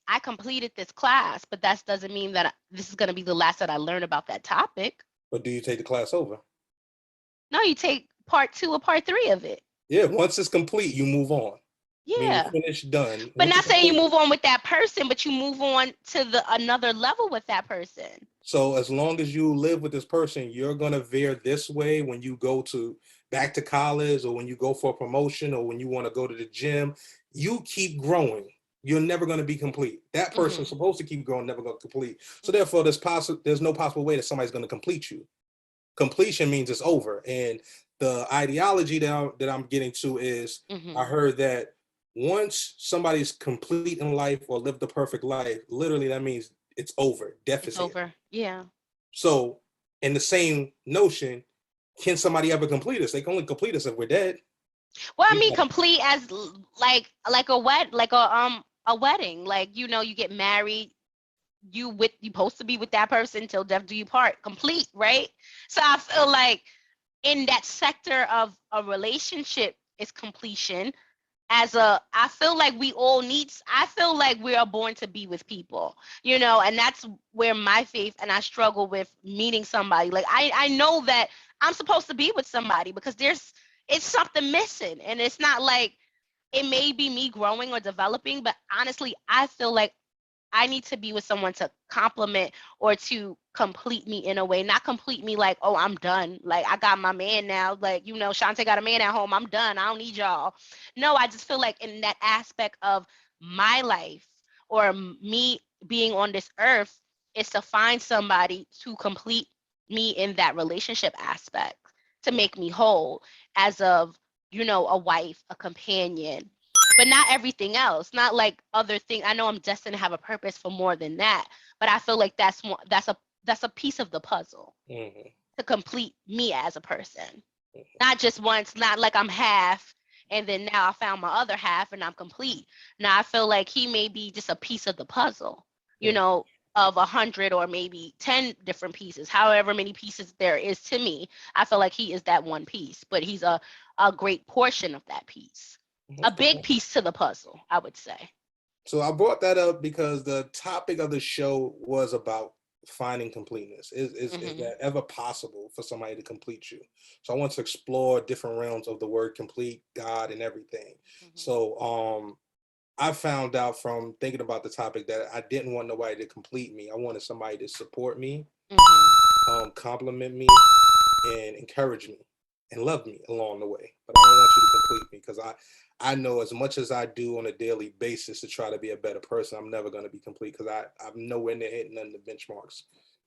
I completed this class, but that doesn't mean that this is going to be the last that I learn about that topic. But do you take the class over? No, you take part 2 or part 3 of it. Yeah, once it's complete, you move on. Meaning Yeah. finished, done. But Once not it's saying you complete. move on with that person, but you move on to the another level with that person. So as long as you live with this person, you're gonna veer this way when you go to back to college, or when you go for a promotion, or when you want to go to the gym. You keep growing. You're never gonna be complete. That person's supposed to keep growing, never gonna complete. So therefore, there's no possible way that somebody's gonna complete you. Completion means it's over. And the ideology that I'm getting to is, I heard that once somebody's complete in life or lived the perfect life, literally that means it's over, death It's is here. over. Yeah. So in the same notion, can somebody ever complete us? They can only complete us if we're dead. Well, I mean, complete as like a wedding. Like, you get married, you supposed to be with that person till death do you part. Complete, right? So I feel like in that sector of a relationship is completion. I feel like I feel like we are born to be with people, and that's where my faith, and I struggle with meeting somebody. Like, I know that I'm supposed to be with somebody because it's something missing, and it's not like it may be me growing or developing, but honestly, I feel like I need to be with someone to compliment or to complete me in a way, not complete me like, oh, I'm done. Like, I got my man now. Like, Shantae got a man at home. I'm done. I don't need y'all. No, I just feel like in that aspect of my life, or me being on this earth, is to find somebody to complete me in that relationship aspect, to make me whole as of, a wife, a companion, but not everything else. Not like other things. I know I'm destined to have a purpose for more than that, but I feel like that's a piece of the puzzle to complete me as a person. Not just once, not like I'm half and then now I found my other half and I'm complete. Now I feel like he may be just a piece of the puzzle, of 100 or maybe 10 different pieces, however many pieces there is to me. I feel like he is that one piece, but he's a great portion of that piece, a big piece to the puzzle, I would say. So I brought that up because the topic of the show was about finding completeness. Is that ever possible for somebody to complete you? So I want to explore different realms of the word complete, God, and everything. So I found out from thinking about the topic that I didn't want nobody to complete me. I wanted somebody to support me, compliment me, and encourage me and love me along the way. But I don't want you to complete me because I know as much as I do on a daily basis to try to be a better person, I'm never going to be complete because I'm nowhere near hitting none of the benchmarks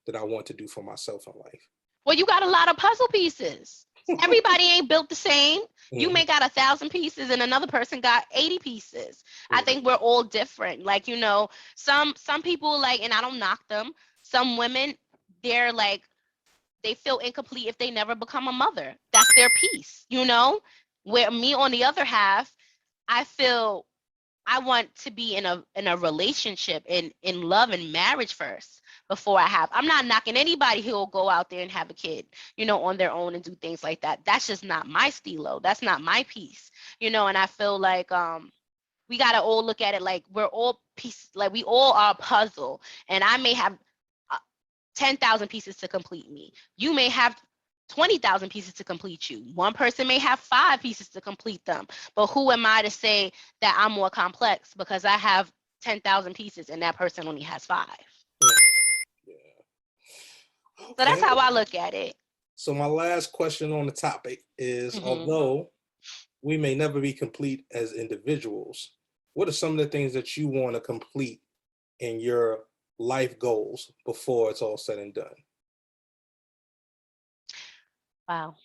that I want to do for myself in life. Well, you got a lot of puzzle pieces. Everybody ain't built the same. You may got 1,000 pieces and another person got 80 pieces. I think we're all different. Like, you know, some people like, and I don't knock them. Some women, they're like, they feel incomplete if they never become a mother. That's their piece, you know? Where me on the other half, I feel I want to be in a relationship, in love and marriage first before I'm not knocking anybody who will go out there and have a kid, you know, on their own and do things like that. That's just not my stilo. That's not my piece, you know. And I feel like we gotta all look at it like we're all pieces, like we all are a puzzle. And I may have 10,000 pieces to complete me. You may have 20,000 pieces to complete you. One person may have 5 pieces to complete them. But who am I to say that I'm more complex because I have 10,000 pieces and that person only has 5? Yeah. So that's how I look at it. So my last question on the topic is, although we may never be complete as individuals, what are some of the things that you want to complete in your life goals before it's all said and done? Wow.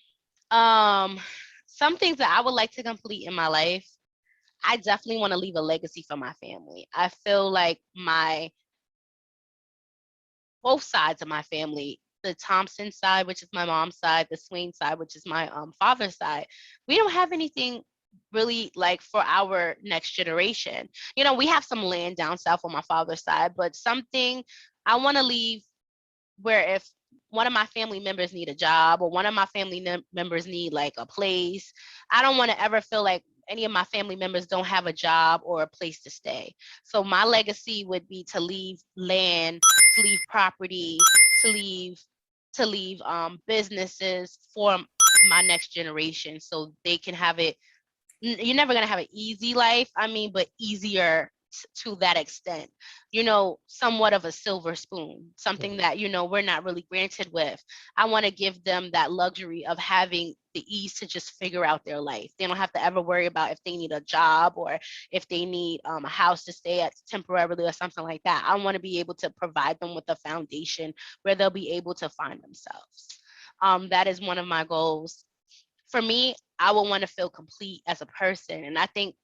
Some things that I would like to complete in my life, I definitely want to leave a legacy for my family. I feel like both sides of my family, the Thompson side, which is my mom's side, the Swain side, which is my father's side, we don't have anything really like for our next generation. You know, we have some land down south on my father's side, but something I want to leave where if one of my family members need a job or one of my family members need like a place, I don't want to ever feel like any of my family members don't have a job or a place to stay. So my legacy would be to leave land, to leave property, to leave businesses for my next generation so they can have it. You're never going to have an easy life, I mean, but easier to that extent, you know, somewhat of a silver spoon, something that, you know, we're not really granted with. I want to give them that luxury of having the ease to just figure out their life. They don't have to ever worry about if they need a job or if they need a house to stay at temporarily or something like that. I want to be able to provide them with a foundation where they'll be able to find themselves. That is one of my goals. For me, I will want to feel complete as a person. And I think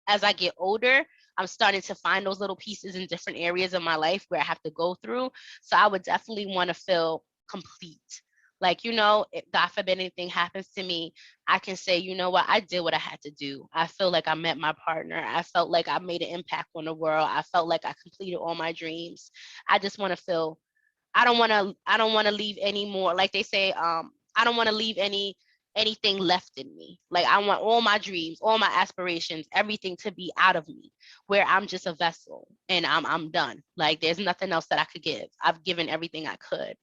as I get older, I'm starting to find those little pieces in different areas of my life where I have to go through. So I would definitely want to feel complete. Like, you know, if God forbid anything happens to me, I can say, you know what, I did what I had to do. I feel like I met my partner. I felt like I made an impact on the world. I felt like I completed all my dreams. I just want to feel, I don't want to leave any more. Like they say, I don't want to leave anything left in me. Like I want all my dreams, all my aspirations, everything to be out of me, where I'm just a vessel and I'm done. Like there's nothing else that I could give. I've given everything I could.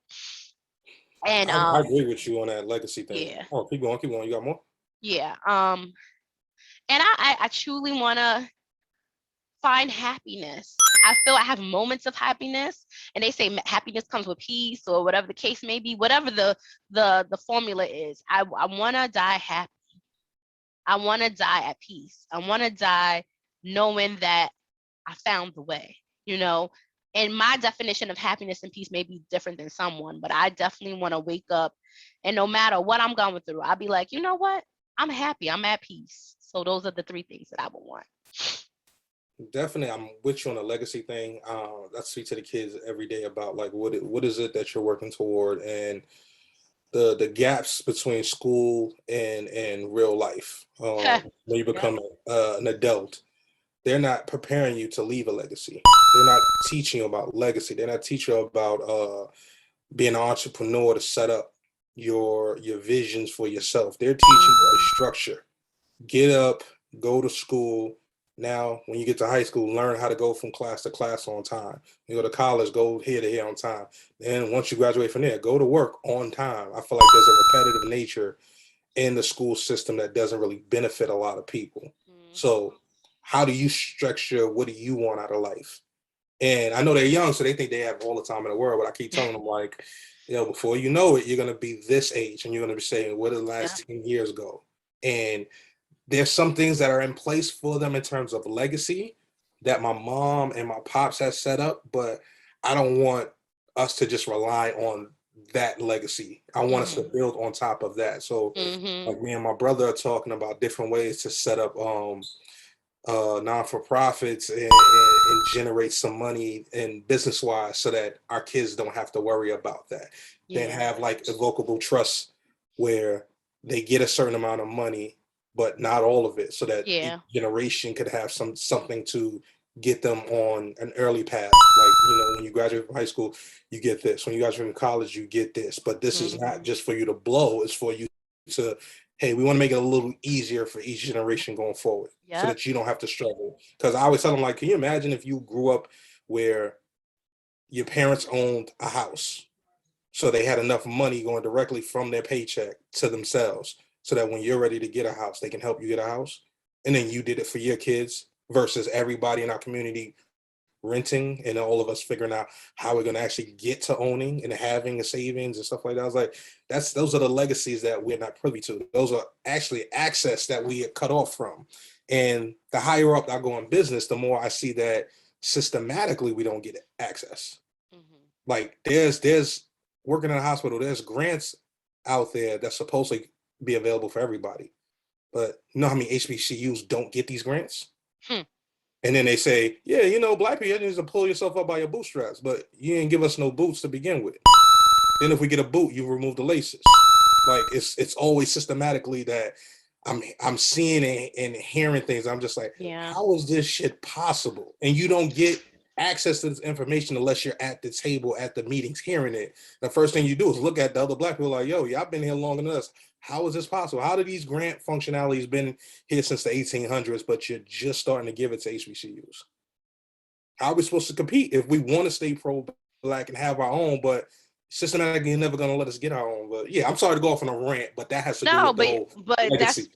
And I agree with you on that legacy thing. Yeah. Oh, keep going. You got more? Yeah. And I truly want to find happiness. I feel I have moments of happiness, and they say happiness comes with peace, or whatever the case may be, whatever the formula is. I want to die happy. I want to die at peace. I want to die knowing that I found the way, you know. And my definition of happiness and peace may be different than someone, but I definitely want to wake up, and no matter what I'm going through, I'll be like, you know what? I'm happy. I'm at peace. So those are the 3 things that I would want. Definitely, I'm with you on the legacy thing. I speak to the kids every day about like what is it that you're working toward, and the gaps between school and real life. When you become an adult, they're not preparing you to leave a legacy. They're not teaching you about legacy. They're not teaching you about being an entrepreneur to set up your visions for yourself. They're teaching you a structure. Get up, go to school. Now, when you get to high school, learn how to go from class to class on time. You go to college, go here to here on time. Then once you graduate from there, go to work on time. I feel like there's a repetitive nature in the school system that doesn't really benefit a lot of people. So how do you structure, what do you want out of life? And I know they're young, so they think they have all the time in the world, but I keep telling them, like, before you know it, you're going to be this age and you're going to be saying, where did the last 10 years go? And there's some things that are in place for them in terms of legacy that my mom and my pops has set up, but I don't want us to just rely on that legacy. I want us to build on top of that. So like me and my brother are talking about different ways to set up non-for-profits and generate some money and business-wise so that our kids don't have to worry about that. Then have like irrevocable trusts where they get a certain amount of money, but not all of it, so that each generation could have something to get them on an early path. Like, when you graduate from high school, you get this. When you graduate from college, you get this. But this is not just for you to blow, it's for you to, hey, we want to make it a little easier for each generation going forward so that you don't have to struggle. Because I always tell them, like, can you imagine if you grew up where your parents owned a house, so they had enough money going directly from their paycheck to themselves, so that when you're ready to get a house, they can help you get a house, and then you did it for your kids versus everybody in our community renting and all of us figuring out how we're going to actually get to owning and having a savings and stuff like that. I was like, those are the legacies that we're not privy to. Those are actually access that we are cut off from. And the higher up I go in business, the more I see that systematically we don't get access. Like there's working in a hospital, there's grants out there that's supposed to be available for everybody. But you know how many HBCUs don't get these grants? And then they say, yeah, black people, you need to pull yourself up by your bootstraps, but you didn't give us no boots to begin with. Then if we get a boot, you remove the laces. Like it's always systematically that I'm seeing and hearing things. I'm just like, how is this shit possible? And you don't get access to this information unless you're at the table at the meetings hearing it. The first thing you do is look at the other black people like, yo, y'all been here longer than us. How is this possible? How do these grant functionalities been here since the 1800s, but you're just starting to give it to HBCUs? How are we supposed to compete if we want to stay pro-black and have our own, but systematically you're never going to let us get our own? But yeah, I'm sorry to go off on a rant, but that has to do with the whole legacy.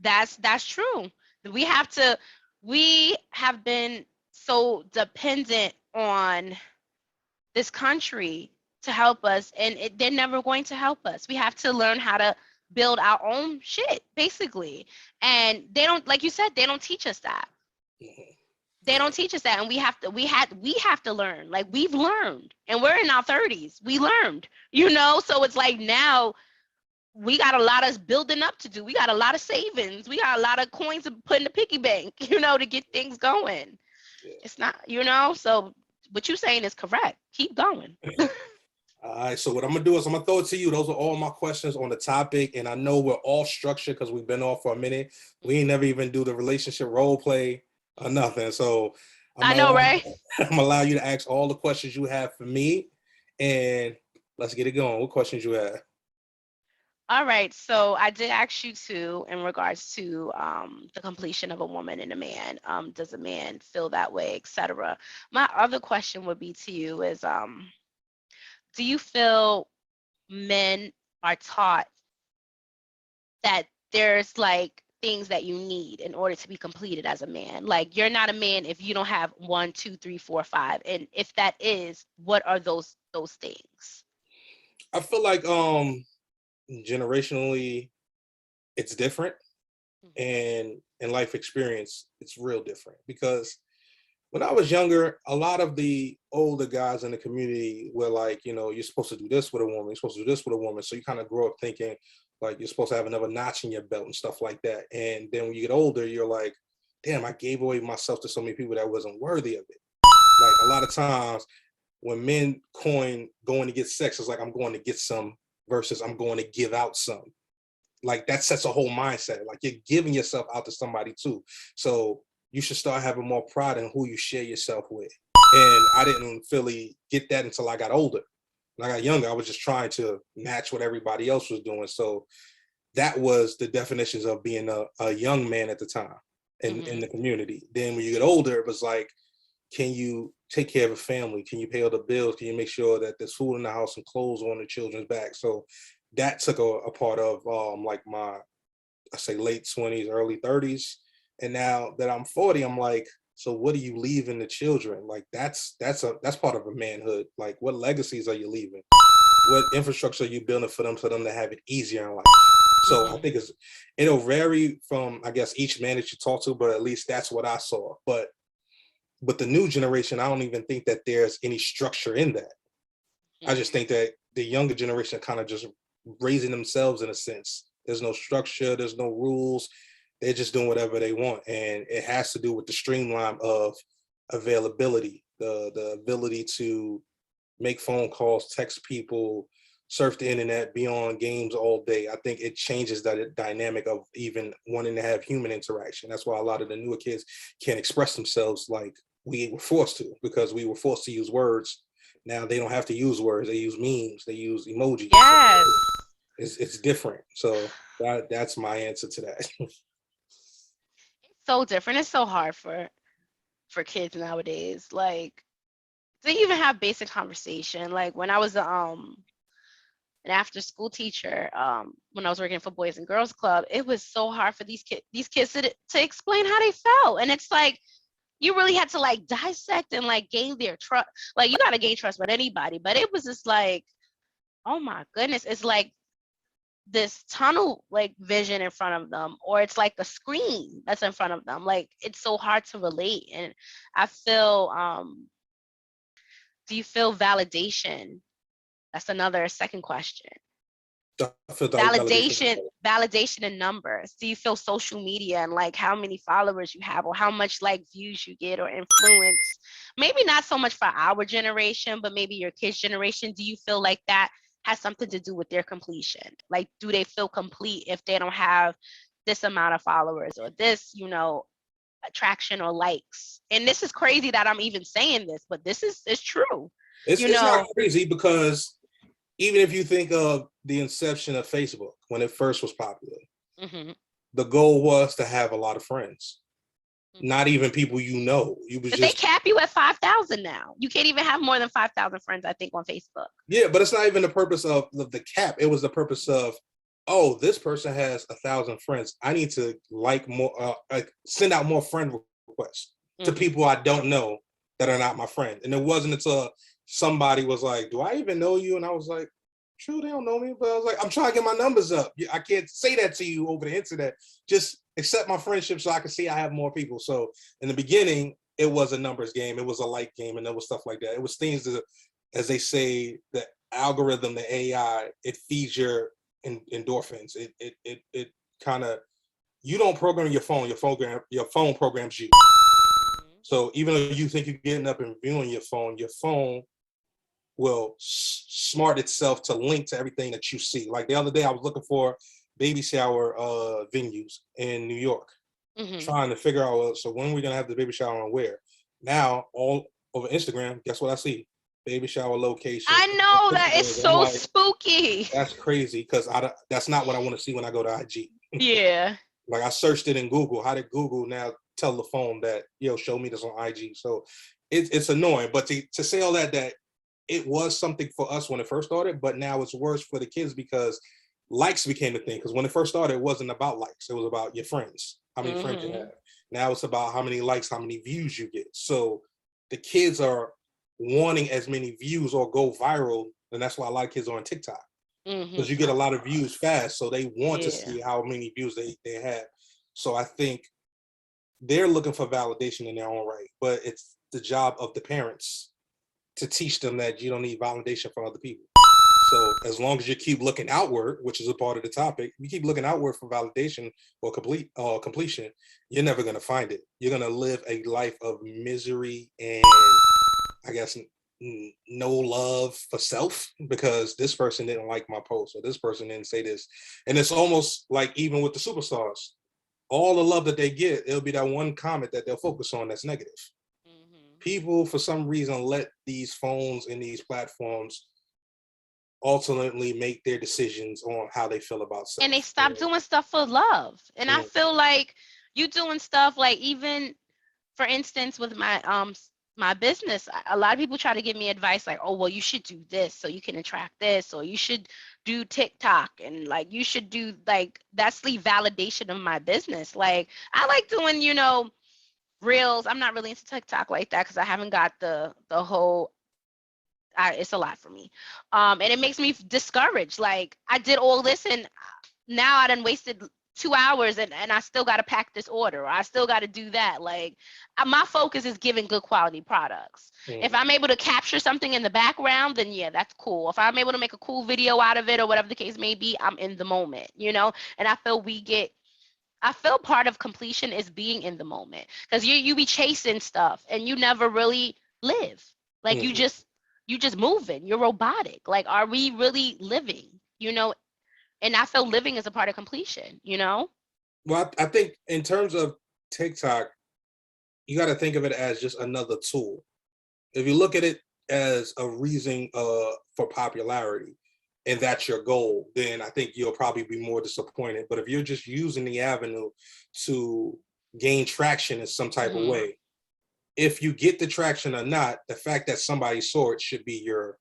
That's true. We have been so dependent on this country to help us, and they're never going to help us. We have to learn how to build our own shit, basically. And they don't, like you said, they don't teach us that. They don't teach us that, and we have to learn. Like, we've learned, and we're in our 30s. We learned, so it's like now we got a lot of building up to do. We got a lot of savings. We got a lot of coins to put in the piggy bank, to get things going. It's not, so what you're saying is correct. Keep going. All right, so what I'm gonna do is I'm gonna throw it to you. Those are all my questions on the topic, and I know we're all structured because we've been off for a minute. We ain't never even do the relationship role play or nothing. So I know, right? I'm gonna allow you to ask all the questions you have for me, and let's get it going. What questions you have? All right, so I did ask you too in regards to the completion of a woman and a man. Does a man feel that way, etc.? My other question would be to you is, do you feel men are taught that there's like things that you need in order to be completed as a man? Like, you're not a man if you don't have 1, 2, 3, 4, 5. And if that is, what are those things? I feel like generationally it's different, and in life experience it's real different, because when I was younger, a lot of the older guys in the community were like, you're supposed to do this with a woman, you're supposed to do this with a woman. So you kind of grow up thinking like you're supposed to have another notch in your belt and stuff like that. And then when you get older, you're like, damn, I gave away myself to so many people that wasn't worthy of it. Like, a lot of times when men coin going to get sex, it's like, I'm going to get some versus I'm going to give out some. Like, that sets a whole mindset. Like, you're giving yourself out to somebody too. So you should start having more pride in who you share yourself with. And I didn't really get that until I got older. When I got younger, I was just trying to match what everybody else was doing. So that was the definitions of being a young man at the time in the community. Then when you get older, it was like, can you take care of a family? Can you pay all the bills? Can you make sure that there's food in the house and clothes on the children's back? So that took a part of like my, I say late 20s, early 30s. And now that I'm 40, I'm like, so what are you leaving the children? Like that's part of a manhood. Like what legacies are you leaving? What infrastructure are you building for them to have it easier in life? So I think it'll vary from, I guess, each man that you talk to, but at least that's what I saw. But the new generation, I don't even think that there's any structure in that. I just think that the younger generation kind of just raising themselves in a sense. There's no structure, there's no rules. They're just doing whatever they want. And it has to do with the streamline of availability, the ability to make phone calls, text people, surf the internet, be on games all day. I think it changes that dynamic of even wanting to have human interaction. That's why a lot of the newer kids can't express themselves like we were forced to, because we were forced to use words. Now they don't have to use words. They use memes. They use emojis. Yes. So it's different. So that's my answer to that. It's so different. It's so hard for kids nowadays. Like to even have basic conversation. Like when I was an after school teacher, when I was working for Boys and Girls Club, it was so hard for these kids to explain how they felt. And it's like you really had to like dissect and like gain their trust. Like you gotta gain trust with anybody, but it was just like, oh my goodness, it's like this tunnel like vision in front of them, or it's like a screen that's in front of them. Like it's so hard to relate. And I feel do you feel validation? That's another second question. Validation in numbers. Do you feel social media and like how many followers you have, or how much like views you get or influence? Maybe not so much for our generation, but maybe your kids' generation. Do you feel like that has something to do with their completion? Like, do they feel complete if they don't have this amount of followers or this, attraction or likes? And this is crazy that I'm even saying this, but this is true. It's not crazy, because even if you think of the inception of Facebook, when it first was popular, the goal was to have a lot of friends. Not even people you know. They cap you at 5,000 now. You can't even have more than 5,000 friends, I think, on Facebook. Yeah, but it's not even the purpose of the cap. It was the purpose of, oh, this person has 1,000 friends. I need to like more, send out more friend requests to people I don't know that are not my friend. And it wasn't until somebody was like, do I even know you? And I was like, true, they don't know me. But I was like, I'm trying to get my numbers up. I can't say that to you over the internet. Just accept my friendship so I can see I have more people. So in the beginning, it was a numbers game. It was a like game, and there was stuff like that. It was things that, as they say, the algorithm, the AI, it feeds your endorphins. It kind of, you don't program your phone programs you. So even though you think you're getting up and viewing your phone will smart itself to link to everything that you see. Like the other day, I was looking for baby shower venues in New York, trying to figure out, so when are we gonna have the baby shower and where? Now, all over Instagram, guess what I see? Baby shower location. I know, that is so like, spooky. That's crazy, because that's not what I want to see when I go to IG. Yeah. Like I searched it in Google. How did Google now tell the phone that, show me this on IG? So it's annoying. But to say all that it was something for us when it first started, but now it's worse for the kids because likes became a thing. Because when it first started, it wasn't about likes. It was about your friends, how many friends you have. Now it's about how many likes, how many views you get. So the kids are wanting as many views or go viral. And that's why a lot of kids are on TikTok. Because you get a lot of views fast. So they want to see how many views they have. So I think they're looking for validation in their own right. But it's the job of the parents to teach them that you don't need validation from other people. So as long as you keep looking outward, which is a part of the topic, you keep looking outward for validation or completion, you're never going to find it. You're going to live a life of misery and, I guess, no love for self, because this person didn't like my post or this person didn't say this. And it's almost like even with the superstars, all the love that they get, it'll be that one comment that they'll focus on that's negative. People, for some reason, let these phones and these platforms ultimately make their decisions on how they feel about self. And they stop doing stuff for love. And I feel like you doing stuff like, even for instance with my my business. A lot of people try to give me advice like, oh, well, you should do this so you can attract this, or you should do TikTok, and like you should do like that's the validation of my business. Like I like doing, reels. I'm not really into TikTok like that because I haven't got the whole. It's a lot for me, and it makes me discouraged. Like I did all this, and now I done wasted 2 hours, and I still got to pack this order. Or I still got to do that. Like my focus is giving good quality products. If I'm able to capture something in the background, then yeah, that's cool. If I'm able to make a cool video out of it or whatever the case may be, I'm in the moment, And I feel part of completion is being in the moment, because you be chasing stuff and you never really live. Like you just moving. You're robotic. Like, are we really living? And I feel living is a part of completion. Well, I think in terms of TikTok, you got to think of it as just another tool. If you look at it as a reason for popularity, and that's your goal, then I think you'll probably be more disappointed. But if you're just using the avenue to gain traction in some type of way, if you get the traction or not, the fact that somebody saw it should be your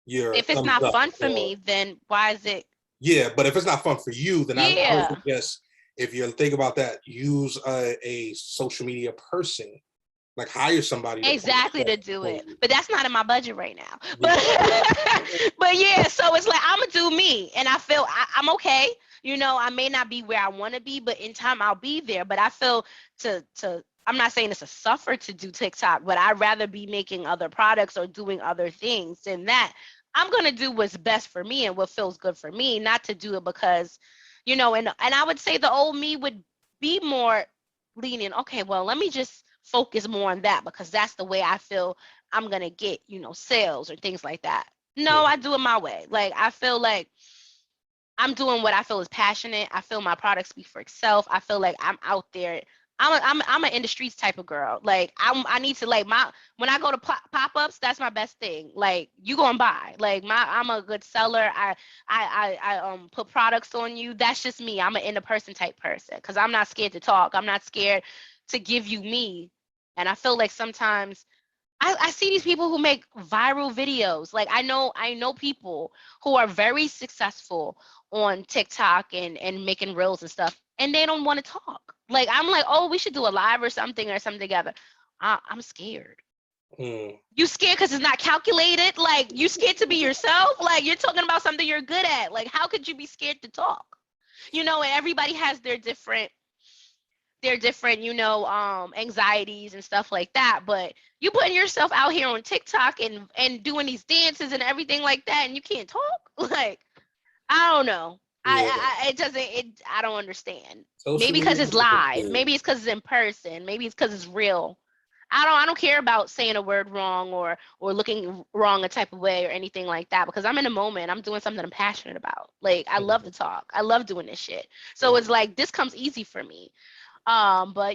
If it's thumbs not up. fun for me, then why is it? Yeah, but if it's not fun for you, then I would Yeah. suggest, if you think about that, use a social media person. Like hire somebody Exactly to do for it, you. but that's not in my budget right now. Yeah. But yeah, so it's like I'm gonna do me, and I feel I'm okay. I may not be where I want to be, but in time I'll be there. But I feel to I'm not saying it's a suffer to do TikTok, but I'd rather be making other products or doing other things than that. I'm gonna do what's best for me and what feels good for me, not to do it because, and I would say the old me would be more lenient. Okay, well, let me just focus more on that because that's the way I feel I'm gonna get, sales or things like that. No, I do it my way. Like I feel like I'm doing what I feel is passionate. I feel my product speak for itself. I feel like I'm out there. I'm an in the streets type of girl. Like I need to like when I go to pop-ups, that's my best thing. Like you gonna buy. Like I'm a good seller. I put products on you. That's just me. I'm an in the person type person because I'm not scared to talk. I'm not scared to give you me. And I feel like sometimes I see these people who make viral videos. Like I know people who are very successful on TikTok and making reels and stuff, and they don't want to talk. Like I'm like, oh, we should do a live or something together. I'm scared. You scared because it's not calculated? Like you scared to be yourself? Like you're talking about something you're good at. Like how could you be scared to talk? And everybody has their different anxieties and stuff like that, but you putting yourself out here on TikTok and doing these dances and everything like that, and you can't talk. Like I don't know. Yeah. I don't understand. Social Maybe because media it's is a live, tool. maybe it's because it's in person, maybe it's because it's real. I don't care about saying a word wrong or looking wrong a type of way or anything like that, because I'm in a moment. I'm doing something I'm passionate about. Like I love to talk. I love doing this shit. So it's like this comes easy for me. But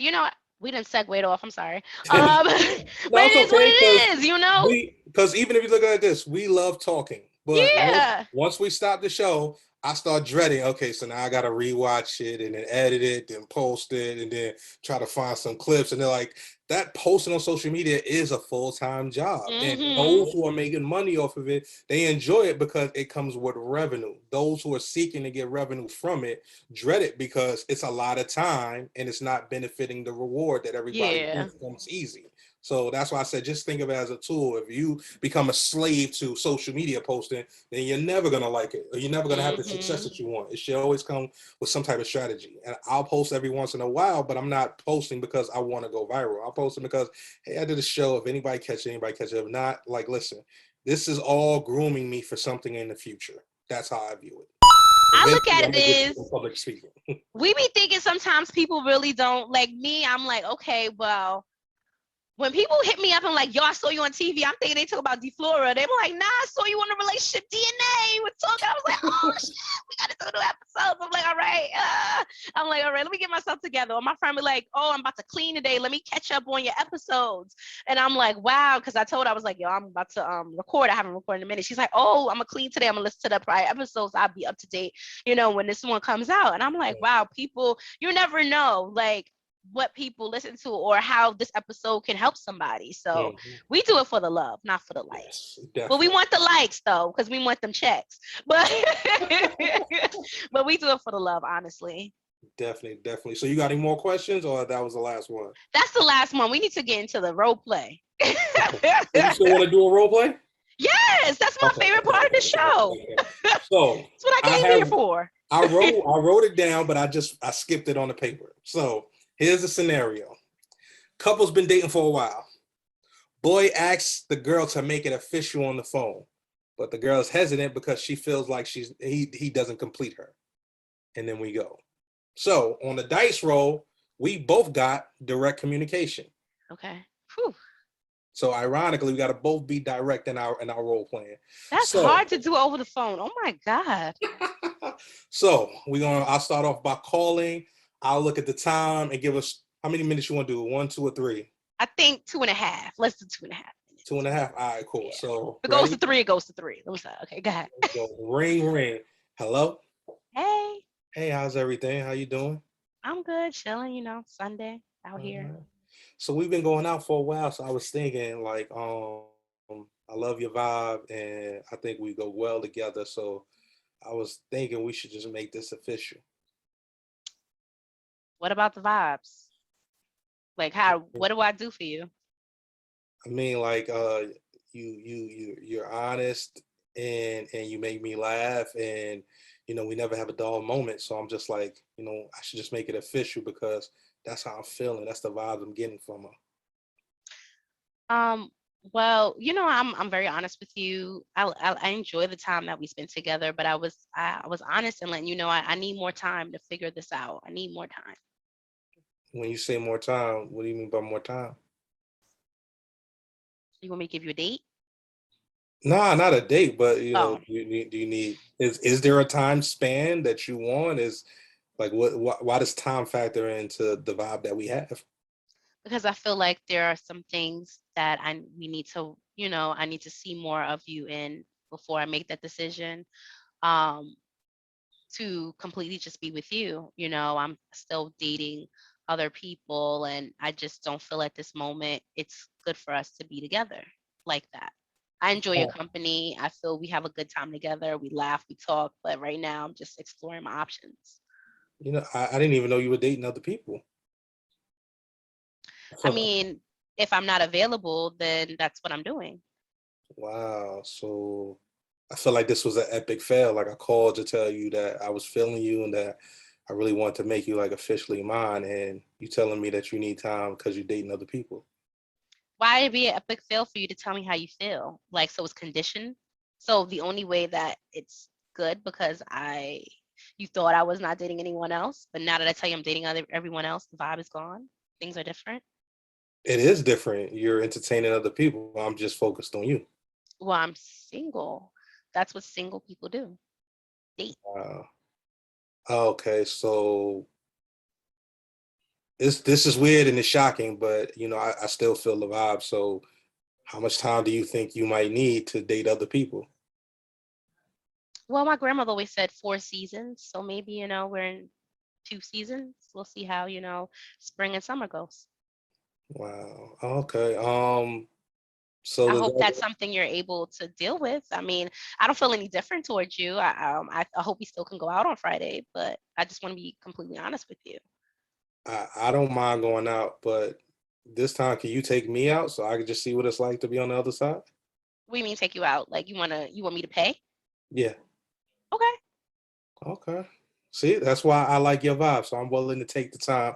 we didn't segue it off. I'm sorry. But No, it's it is what okay it is. because even if you look at this, we love talking. But Yeah. once we stop the show, I start dreading. Okay, so now I gotta rewatch it and then edit it, then post it, and then try to find some clips. And they're like, that posting on social media is a full-time job. And those who are making money off of it, they enjoy it because it comes with revenue. Those who are seeking to get revenue from it dread it because it's a lot of time and it's not benefiting the reward that everybody thinks comes easy. So that's why I said, just think of it as a tool. If you become a slave to social media posting, then you're never going to like it, or you're never going to have the success that you want. It should always come with some type of strategy. And I'll post every once in a while, but I'm not posting because I want to go viral. I'm posting because, hey, I did a show. If anybody catch it, anybody catch it. If not, like, listen, this is all grooming me for something in the future. That's how I view it. I look Eventually, at I'm it going to get as some public speaking. we be thinking sometimes people really don't like me. I'm like, okay, well, when people hit me up and like, yo, I saw you on TV, I'm thinking they talk about DeFlora. They were like, nah, I saw you on the relationship DNA. We're talking. I was like, oh shit, we gotta do new episodes. I'm like, all right. Let me get myself together. Or my friend be like, oh, I'm about to clean today. Let me catch up on your episodes. And I'm like, wow, because I told her, I was like, yo, I'm about to record. I haven't recorded in a minute. She's like, oh, I'm gonna clean today. I'm gonna listen to the prior episodes. I'll be up to date, when this one comes out. And I'm like, wow, people, you never know. Like, what people listen to or how this episode can help somebody. So Mhm. we do it for the love, not for the likes. Yes, Well, we definitely. want the likes though, because we want them checks. But but we do it for the love, honestly. Definitely, definitely. So you got any more questions, or that was the last one? That's the last one. We need to get into the role play. Okay. So you still want to do a role play? Yes, that's my Okay, favorite okay, part of okay, the okay, show. okay, okay. So That's what I I came here have for. I wrote it down, but I skipped it on the paper. So here's the scenario. Couple's been dating for a while. Boy asks the girl to make it official on the phone, but the girl is hesitant because she feels like he doesn't complete her. And then we go. So on the dice roll, we both got direct communication. Okay. Whew. So ironically, we got to both be direct in our role playing. That's So hard to do over the phone. Oh my God. so I'll start off by calling. I'll look at the time and give us how many minutes you want to do? 1, 2, or 3? I think 2.5. Let's do 2.5 minutes. 2.5. All right, cool. Yeah. So If it goes to ready? 3, it goes to 3. Let me say, okay, go ahead. Go. Ring, ring. Hello. Hey, Hey, how's everything? How you doing? I'm good, chilling, Sunday out here. Alright. So we've been going out for a while. So I was thinking, like, I love your vibe, and I think we go well together. So I was thinking we should just make this official. What about the vibes? Like what do I do for you? I mean, like, you're honest, and you make me laugh, and we never have a dull moment. So I'm just like, I should just make it official because that's how I'm feeling. That's the vibes I'm getting from her. Um, well, I'm very honest with you. I enjoy the time that we spent together, but I was honest and letting you know I need more time to figure this out. I need more time. When you say more time, what do you mean by more time? You want me to give you a date? Nah, not a date, but Oh, do you need is there a time span that you want? Is like why does time factor into the vibe that we have? because I feel like there are some things that we need to, I need to see more of you in before I make that decision. Um, to completely just be with you. I'm still dating other people, and I just don't feel at this moment it's good for us to be together like that. I enjoy your Oh, company. I feel we have a good time together. We laugh, we talk, but right now I'm just exploring my options. I didn't even know you were dating other people. I I feel like, mean, if I'm not available, then that's what I'm doing. wow. So I feel like this was an epic fail. Like I called to tell you that I was feeling you and that I really want to make you like officially mine, and you telling me that you need time because you're dating other people. Why it'd be an epic fail for you to tell me how you feel? Like, so it's conditioned. So the only way that it's good because you thought I was not dating anyone else, but now that I tell you I'm dating everyone else, the vibe is gone. Things are different. It is different. You're entertaining other people. I'm just focused on you. Well, I'm single. That's what single people do. Date. Wow. Okay, so this is weird and it's shocking, but I still feel the vibe. So how much time do you think you might need to date other people? Well, my grandmother always said 4 seasons, so maybe we're in 2 seasons. We'll see how spring and summer goes. Wow. Okay. So I does hope that's that, something you're able to deal with. I mean, I don't feel any different towards you. I hope we still can go out on Friday, but I just want to be completely honest with you. I don't mind going out, but this time can you take me out so I can just see what it's like to be on the other side? What do you mean take you out? Like you want me to pay? Yeah. Okay. Okay. See, that's why I like your vibe. So I'm willing to take the time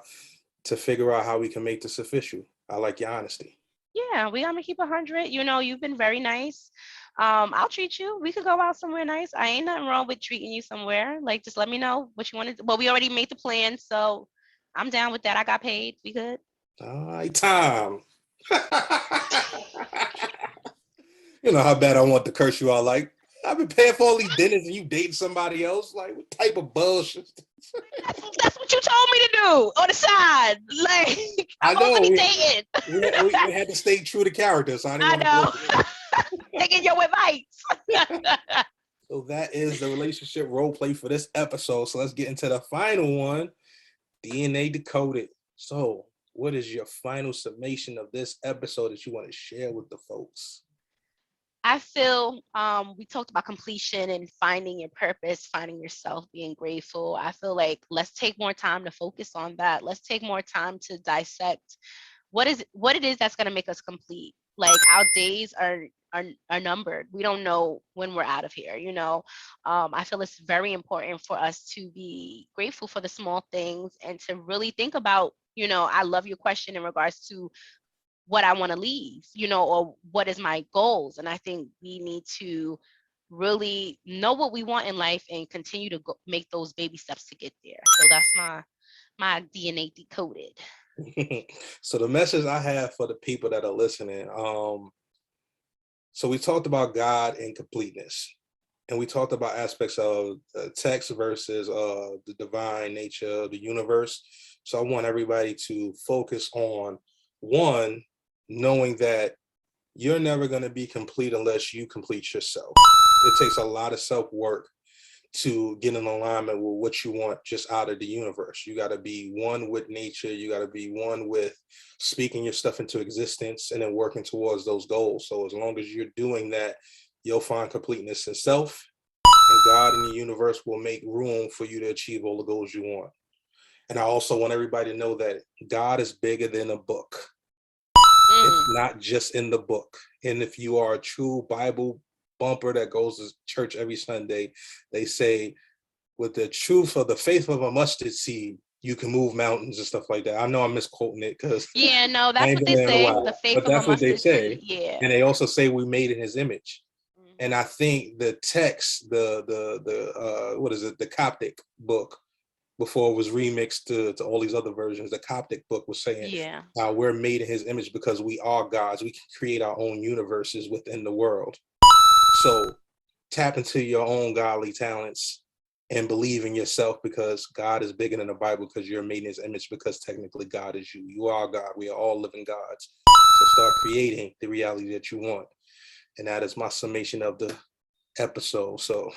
to figure out how we can make this official. I like your honesty. Yeah, we gonna keep 100. You've been very nice. I'll treat you. We could go out somewhere nice. I ain't nothing wrong with treating you somewhere. Like just let me know what you want to do. Well, we already made the plan, so I'm down with that. I got paid. We good. All right, time. You know how bad I want to curse you out. Like, I've been paying for all these dinners and you dating somebody else. Like, what type of bullshit? That's what you told me to do on the side. Like I'm I supposed to know be dating. we had to stay true to character, so I didn't I want to break it. know. Taking your advice. So that is the relationship role play for this episode. So let's get into the final one, DNA decoded. So what is your final summation of this episode that you want to share with the folks? I feel we talked about completion and finding your purpose, finding yourself, being grateful. I feel like let's take more time to focus on that. Let's take more time to dissect what it is that's going to make us complete. Like our days are numbered. We don't know when we're out of here, you know. I feel it's very important for us to be grateful for the small things and to really think about, you know, I love your question in regards to what I want to leave, you know, or what is my goals. And I think we need to really know what we want in life and continue to make those baby steps to get there. So that's my DNA decoded. So the message I have for the people that are listening, so we talked about God and completeness, and we talked about aspects of text versus the divine nature of the universe. So I want everybody to focus on one, knowing that you're never going to be complete unless you complete yourself. It takes a lot of self-work to get in alignment with what you want just out of the universe. You got to be one with nature. You got to be one with speaking your stuff into existence and then working towards those goals. So as long as you're doing that, you'll find completeness in self, and God and the universe will make room for you to achieve all the goals you want. And I also want everybody to know that God is bigger than a book. It's not just in the book. And if you are a true Bible bumper that goes to church every Sunday, they say, with the truth of the faith of a mustard seed, you can move mountains and stuff like that. I know I'm misquoting it because yeah, no, that's what they say. The faith but of a that's what they mustard say. seed. Yeah. And they also say we made in his image. And I think the text, the what is it, the Coptic book, before it was remixed to all these other versions, the Coptic book was saying, yeah, we're made in his image because we are gods. We can create our own universes within the world. So tap into your own godly talents and believe in yourself, because God is bigger than the Bible, because you're made in his image, because technically God is you. You are God. We are all living gods. So start creating the reality that you want. And that is my summation of the episode. So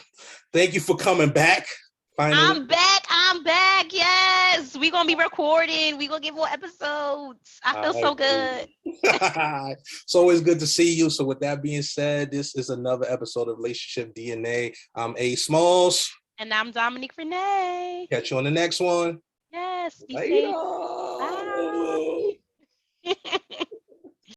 thank you for coming back. Finally. I'm back. Yes. We're going to be recording. We're going to get more episodes. I feel so good. It's always good to see you. So with that being said, this is another episode of Relationship DNA. I'm A Smalls. And I'm Dominique Renee. Catch you on the next one. Yes. Be Later. safe. Bye.